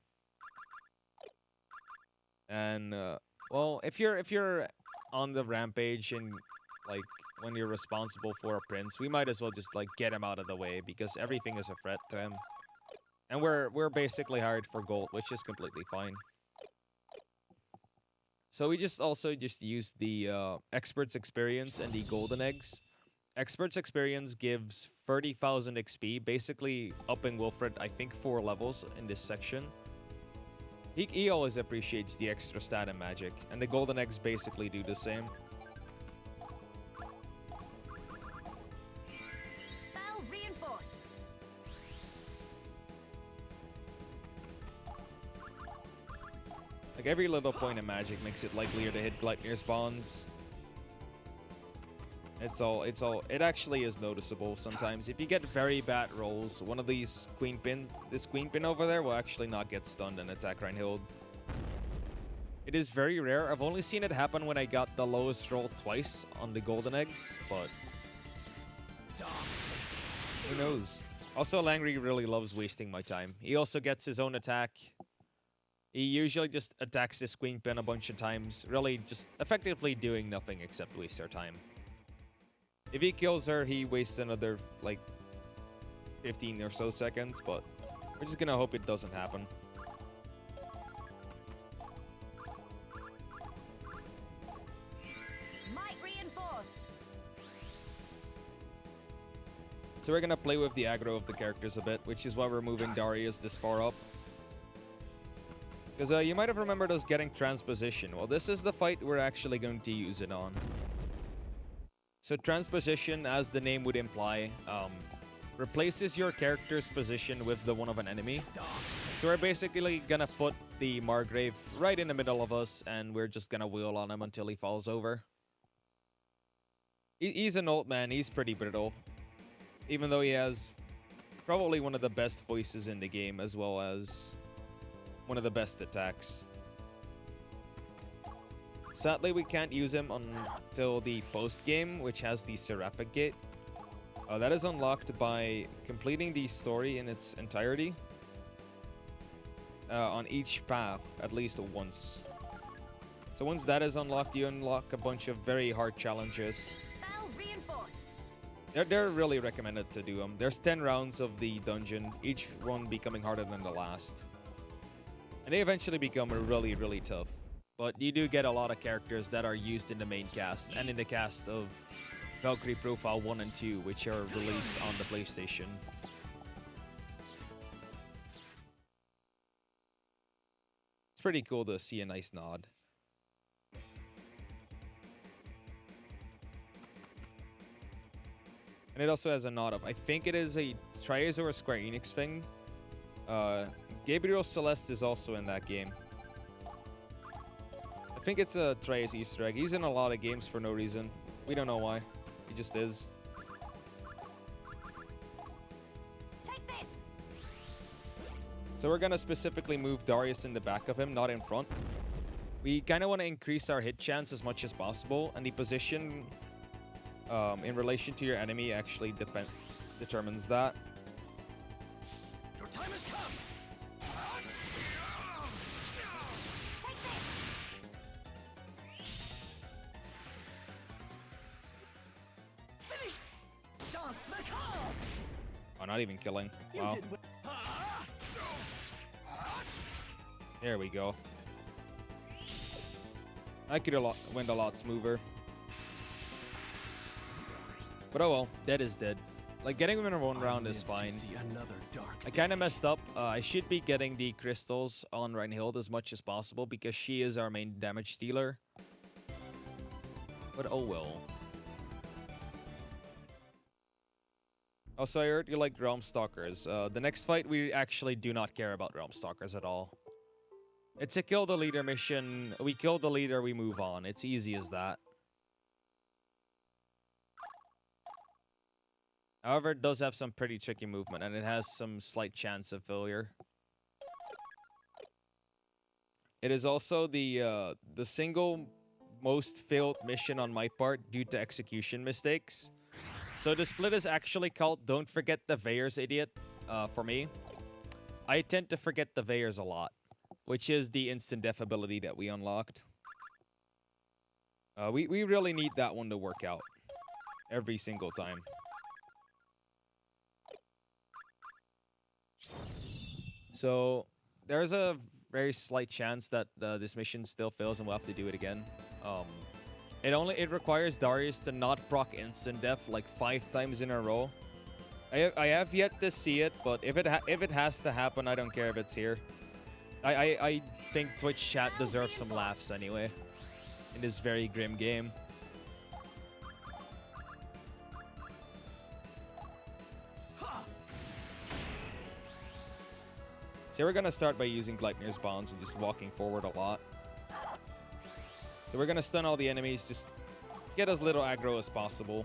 And well, if you're on the rampage and like when you're responsible for a prince, we might as well just like get him out of the way because everything is a threat to him. And we're basically hired for gold, which is completely fine. So we just use the expert's experience and the golden eggs. Expert's experience gives 30,000 XP, basically upping Wilfred, I think, 4 levels in this section. He always appreciates the extra stat and magic, and the golden eggs basically do the same. Spell reinforced. Like every little point of magic makes it likelier to hit Gleipnir spawns. It actually is noticeable sometimes. If you get very bad rolls, one of these this queen pin over there will actually not get stunned and attack Reinhild. It is very rare. I've only seen it happen when I got the lowest roll twice on the golden eggs, but who knows? Also, Langry really loves wasting my time. He also gets his own attack. He usually just attacks this queen pin a bunch of times, really just effectively doing nothing except waste our time. If he kills her, he wastes another, like, 15 or so seconds, but we're just gonna hope it doesn't happen. Might reinforce. So we're gonna play with the aggro of the characters a bit, which is why we're moving Darius this far up. Because you might have remembered us getting transposition. Well, this is the fight we're actually going to use it on. So transposition, as the name would imply, replaces your character's position with the one of an enemy. So we're basically gonna put the Margrave right in the middle of us, and we're just gonna wheel on him until he falls over. He's an old man, he's pretty brittle. even though he has probably one of the best voices in the game, as well as one of the best attacks. Sadly, we can't use him until the post-game, which has the Seraphic Gate. That is unlocked by completing the story in its entirety on each path at least once. So once that is unlocked, you unlock a bunch of very hard challenges. Spell reinforced. They're really recommended to do them. There's 10 rounds of the dungeon, each one becoming harder than the last. And they eventually become really, really tough. But you do get a lot of characters that are used in the main cast and in the cast of Valkyrie Profile 1 and 2, which are released on the PlayStation. It's pretty cool to see a nice nod. And it also has a nod of, I think it is a Triace or a Square Enix thing. Gabriel Celeste is also in that game. I think it's a Triace Easter egg. He's in a lot of games for no reason. We don't know why. He just is. Take this. So we're gonna specifically move Darius in the back of him, not in front. We kind of want to increase our hit chance as much as possible, and the position in relation to your enemy actually determines that. Your time has come. Take this. Finish! Dance macabre! Oh, not even killing. You Wow. did well. There we go. I could have went a lot smoother. But oh well, dead is dead. Like, getting him in one round is fine. I kind of messed up. I should be getting the crystals on Reinhild as much as possible because she is our main damage dealer. But oh well. Also, I heard you like Realm Stalkers. The next fight, we actually do not care about Realm Stalkers at all. It's a kill the leader mission. We kill the leader, we move on. It's easy as that. However, it does have some pretty tricky movement, and it has some slight chance of failure. It is also the single most failed mission on my part due to execution mistakes. So the split is actually called Don't Forget the Veyers, Idiot, for me. I tend to forget the Veyers a lot, which is the instant death ability that we unlocked. We really need that one to work out every single time. So there's a very slight chance that this mission still fails and we'll have to do it again. It requires Darius to not proc instant death like 5 times in a row. I have yet to see it, but if it has to happen, I don't care if it's here. I think Twitch chat deserves some laughs anyway in this very grim game. So we're gonna start by using Gleipnir's Bonds and just walking forward a lot. So we're gonna stun all the enemies, just get as little aggro as possible.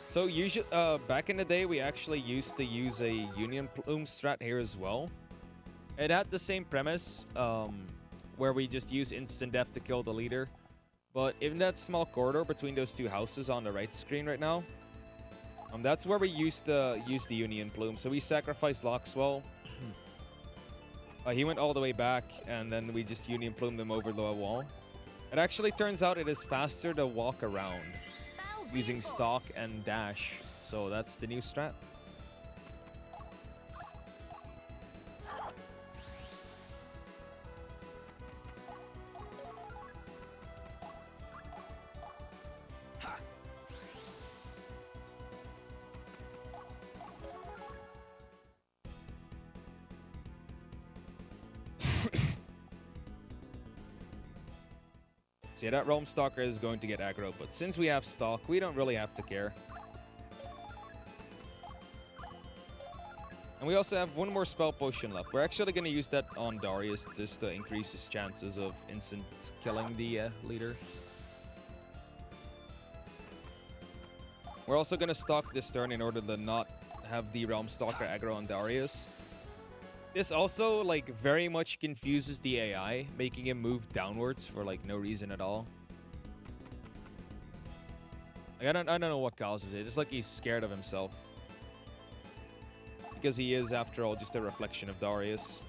So usually, back in the day, we actually used to use a Union Plume strat here as well. It had the same premise, where we just use instant death to kill the leader. But in that small corridor between those two houses on the right screen right now, that's where we used to use the Union Plume. So we sacrificed Loxwell. He went all the way back, and then we just Union Plumed him over the wall. It actually turns out it is faster to walk around using stalk and dash. So that's the new strat. So yeah, that Realm Stalker is going to get aggro, but since we have Stalk, we don't really have to care. And we also have one more spell potion left. We're actually going to use that on Darius just to increase his chances of instant killing the leader. We're also gonna stock this turn in order to not have the Realm Stalker aggro on Darius. This also, like, very much confuses the AI, making him move downwards for, like, no reason at all. Like, I don't know what causes it. It's like he's scared of himself. Because he is, after all, just a reflection of Darius.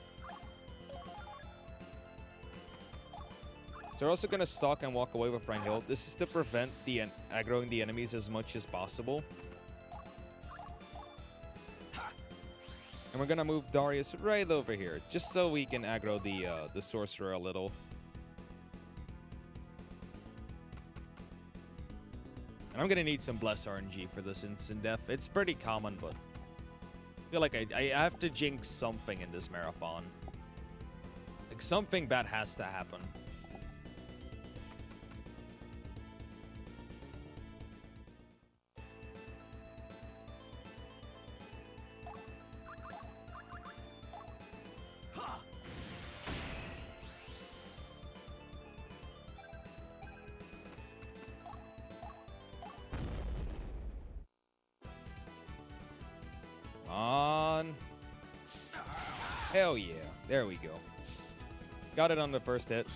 So we're also gonna stalk and walk away with Reinhild. This is to prevent the aggroing the enemies as much as possible. And we're gonna move Darius right over here, just so we can aggro the sorcerer a little. And I'm gonna need some Bless RNG for this instant death. It's pretty common, but I feel like I have to jinx something in this marathon. Like, something bad has to happen. On. Hell yeah. There we go. Got it on the first hit.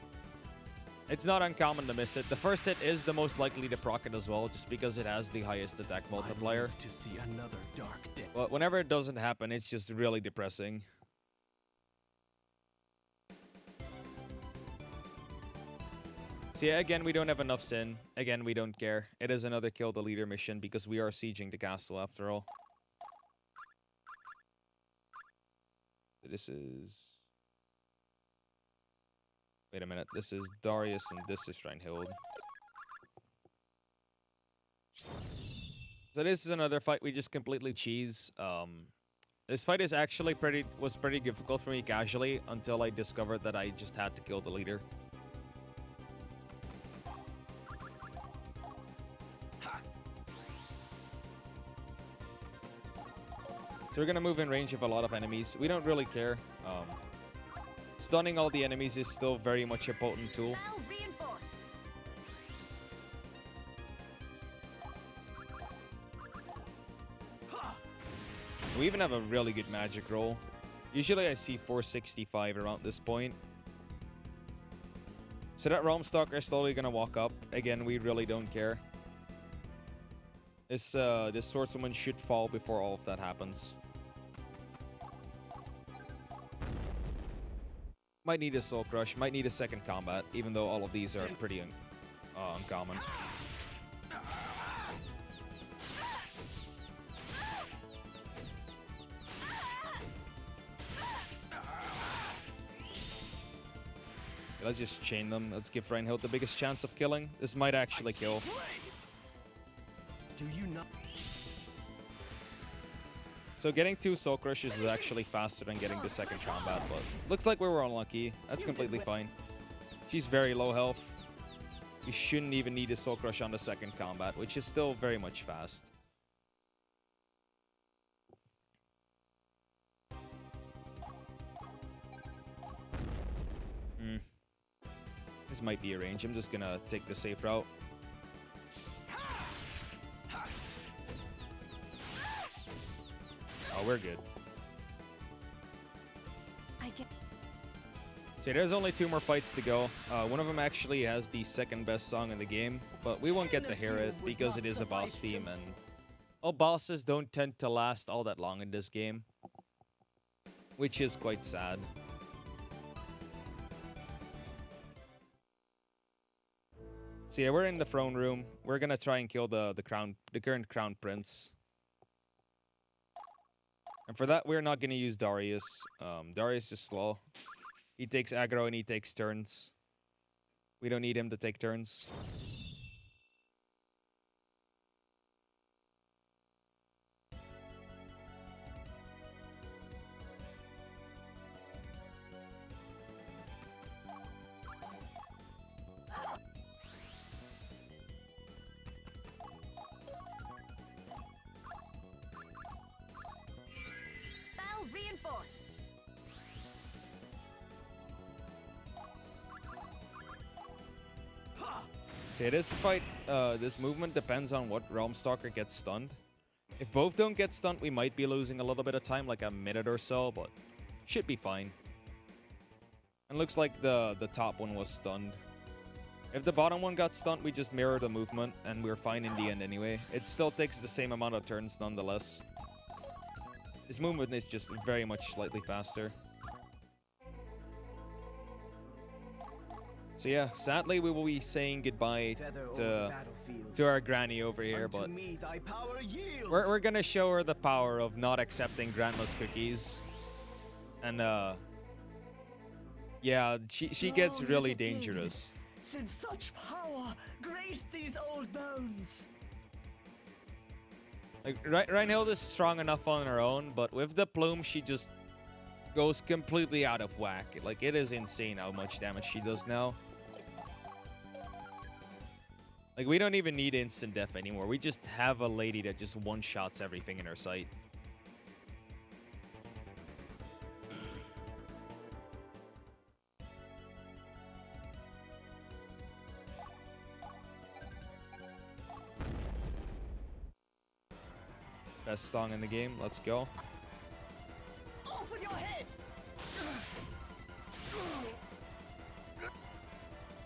It's not uncommon to miss it. The first hit is the most likely to proc it as well, just because it has the highest attack multiplier. To see another dark day. But whenever it doesn't happen, it's just really depressing. See, again, we don't have enough sin. Again, we don't care. It is another kill the leader mission because we are sieging the castle after all. This is... Wait a minute. This is Darius and this is Reinhild. So this is another fight we just completely cheese. This fight is actually was pretty difficult for me casually until I discovered that I just had to kill the leader. So we're gonna move in range of a lot of enemies. We don't really care. Stunning all the enemies is still very much a potent tool. Spell reinforced. We even have a really good magic roll. Usually I see 465 around this point. So that Realm Stalker is slowly gonna walk up. Again, we really don't care. This swordswoman should fall before all of that happens. Might need a Soul Crush, might need a second combat, even though all of these are pretty uncommon. Let's just chain them. Let's give Reinhild the biggest chance of killing. This might actually kill. Do you not? So getting 2 Soul Crushes is actually faster than getting the second combat, but looks like we were unlucky. That's completely fine. She's very low health. We shouldn't even need a Soul Crush on the second combat, which is still very much fast. This might be a range. I'm just gonna take the safe route. Oh, we're good. See, there's only 2 more fights to go. One of them actually has the second best song in the game, but we won't get to hear it because it is a boss theme, and all bosses don't tend to last all that long in this game, which is quite sad. So yeah, we're in the throne room. We're gonna try and kill the current crown prince. And for that, we're not gonna use Darius. Darius is slow. He takes aggro and he takes turns. We don't need him to take turns. Spell reinforced. See, this fight, this movement depends on what Realm Stalker gets stunned. If both don't get stunned, we might be losing a little bit of time, like a minute or so, but should be fine. And looks like the top one was stunned. If the bottom one got stunned, we just mirror the movement, and we're fine in the end anyway. It still takes the same amount of turns nonetheless. This movement is just very much slightly faster. So yeah, sadly we will be saying goodbye to our granny over here, but we're gonna show her the power of not accepting grandma's cookies. And yeah, she gets really dangerous. Since such power graced these old bones. Like Reinhild is strong enough on her own, but with the Plume she just goes completely out of whack. Like, it is insane how much damage she does now. Like, we don't even need instant death anymore. We just have a lady that just one-shots everything in her sight. Best song in the game. Let's go. Off with your head!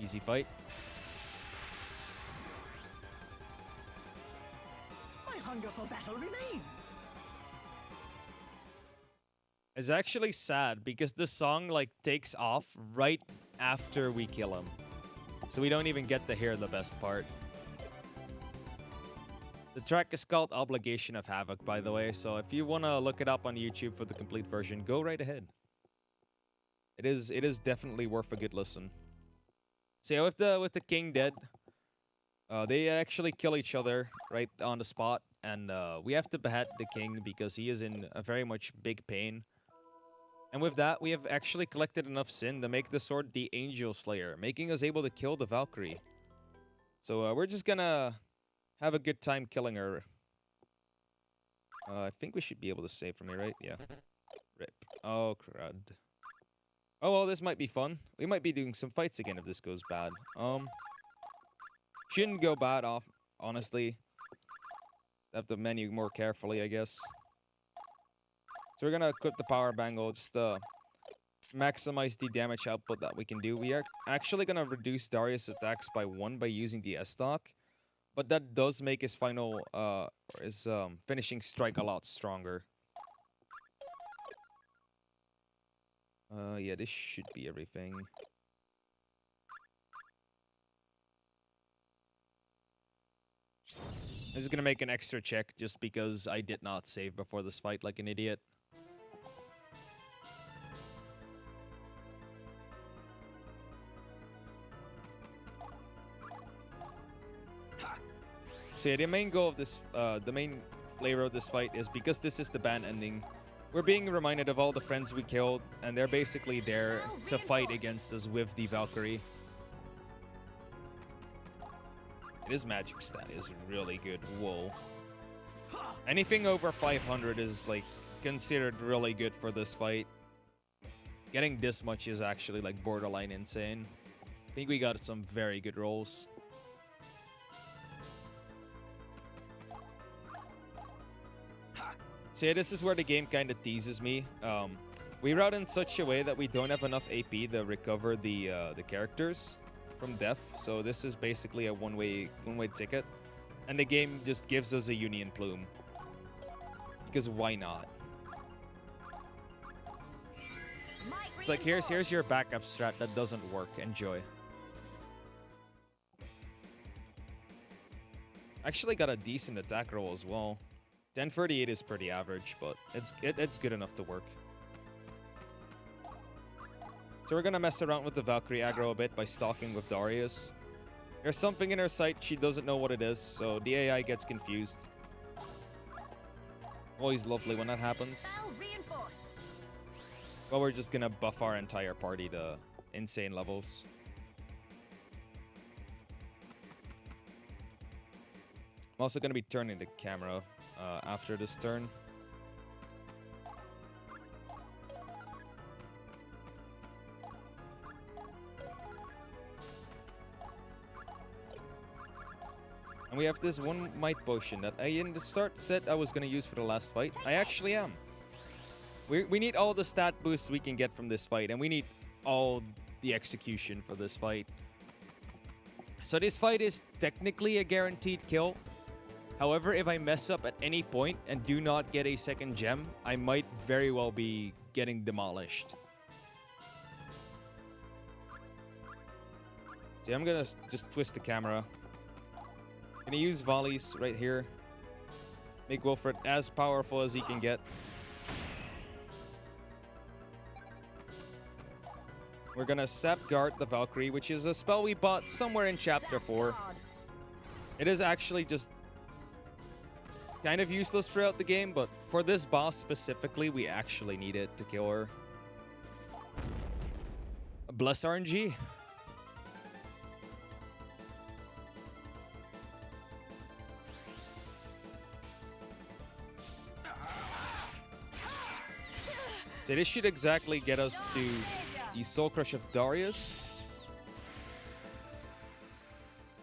Easy fight. My hunger for battle remains. It's actually sad because the song like takes off right after we kill him. So we don't even get to hear the best part. The track is called Obligation of Havoc, by the way, so if you want to look it up on YouTube for the complete version, go right ahead. It is definitely worth a good listen. So yeah, with the king dead, they actually kill each other right on the spot, and we have to behead the king because he is in a very much big pain. And with that, we have actually collected enough sin to make the sword the Angel Slayer, making us able to kill the Valkyrie. So we're just gonna have a good time killing her. I think we should be able to save from here, right? Yeah. Rip. Oh, crud. Oh, well, this might be fun. We might be doing some fights again if this goes bad. Shouldn't go bad, honestly. Have the menu more carefully, I guess. So we're gonna equip the power bangle just to maximize the damage output that we can do. We are actually gonna reduce Darius' attacks by 1 by using the S-Stock. But that does make his final, finishing strike a lot stronger. Yeah, this should be everything. I'm just gonna make an extra check just because I did not save before this fight like an idiot. So yeah, the main goal of this, the main flavor of this fight is because this is the band ending. We're being reminded of all the friends we killed, and they're basically there to fight against us with the Valkyrie. His magic stat is really good. Whoa. Anything over 500 is like considered really good for this fight. Getting this much is actually like borderline insane. I think we got some very good rolls. So yeah, this is where the game kind of teases me. We route in such a way that we don't have enough AP to recover the characters from death. So this is basically a one-way ticket, and the game just gives us a Union Plume because why not? It's like here's your backup strat that doesn't work. Enjoy. Actually got a decent attack roll as well. 1038 is pretty average, but it's good enough to work. So we're gonna mess around with the Valkyrie aggro a bit by stalking with Darius. There's something in her sight, she doesn't know what it is, so the AI gets confused. Always lovely when that happens. Well, we're just gonna buff our entire party to insane levels. I'm also gonna be turning the camera after this turn. And we have this one might potion that I in the start said I was going to use for the last fight. I actually am. We need all the stat boosts we can get from this fight, and we need all the execution for this fight. So this fight is technically a guaranteed kill. However, if I mess up at any point and do not get a second gem, I might very well be getting demolished. See, I'm gonna just twist the camera. Gonna use volleys right here. Make Wilfred as powerful as he can get. We're gonna sap guard the Valkyrie, which is a spell we bought somewhere in chapter 4. It is actually just kind of useless throughout the game, but for this boss specifically, we actually need it to kill her. Bless RNG. So this should exactly get us to the Soul Crush of Darius.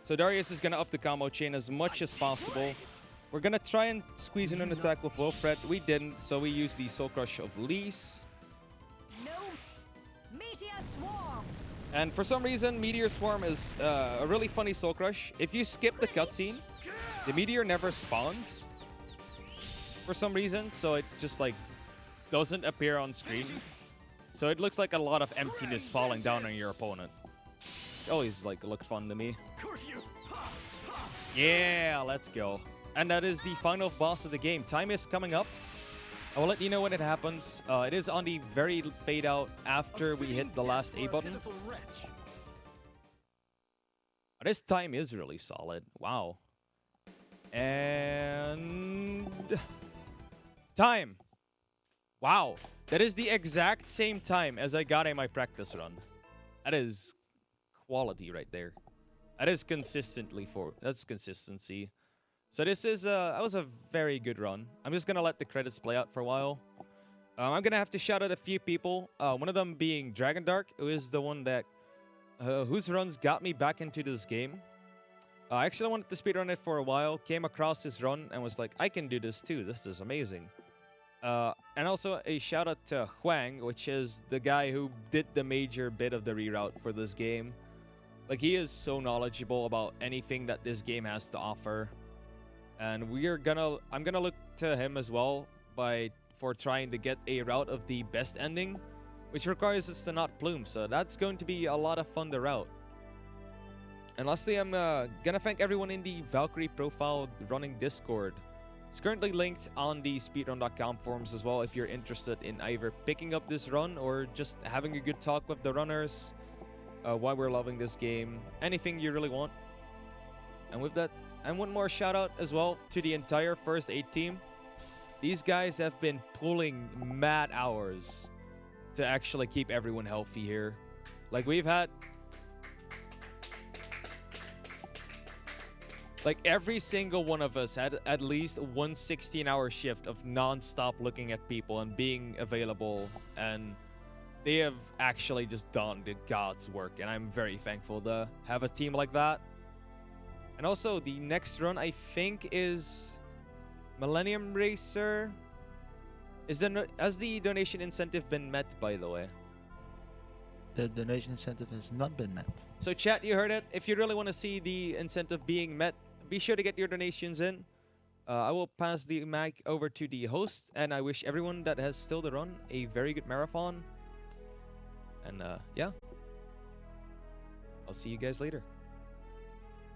So Darius is going to up the combo chain as much as possible. We're going to try and squeeze in an attack with Wilfred. We didn't, so we used the Soul Crush of Lise. No. Meteor Swarm. And for some reason, Meteor Swarm is a really funny Soul Crush. If you skip the cutscene, the Meteor never spawns for some reason, so it just like doesn't appear on screen. So it looks like a lot of emptiness falling down on your opponent. It always like looked fun to me. Yeah, let's go. And that is the final boss of the game. Time is coming up. I will let you know when it happens. It is on the very fade out after we hit the last A button. This time is really solid. Wow. And time. Wow. That is the exact same time as I got in my practice run. That is quality right there. That is that's consistency. So this is that was a very good run. I'm just gonna let the credits play out for a while. I'm gonna have to shout out a few people. One of them being Dragon Dark, who is the one that whose runs got me back into this game. I actually wanted to speedrun it for a while. Came across his run and was like, I can do this too. This is amazing. And also a shout out to Huang, which is the guy who did the major bit of the reroute for this game. Like, he is so knowledgeable about anything that this game has to offer. And I'm gonna look to him as well for trying to get a route of the best ending, which requires us to not plume. So that's going to be a lot of fun to route. And lastly, I'm gonna thank everyone in the Valkyrie profile running Discord. It's currently linked on the speedrun.com forums as well if you're interested in either picking up this run or just having a good talk with the runners, why we're loving this game, anything you really want. And with that, and one more shout out as well to the entire First Aid team. These guys have been pulling mad hours to actually keep everyone healthy here. Like, we've had like every single one of us had at least one 16-hour shift of non-stop looking at people and being available, and they have actually just done the God's work, and I'm very thankful to have a team like that. And also, the next run, I think, is Millennium Racer. Has the donation incentive been met, by the way? The donation incentive has not been met. So chat, you heard it. If you really want to see the incentive being met, be sure to get your donations in. I will pass the mic over to the host, and I wish everyone that has still to run a very good marathon. And yeah, I'll see you guys later.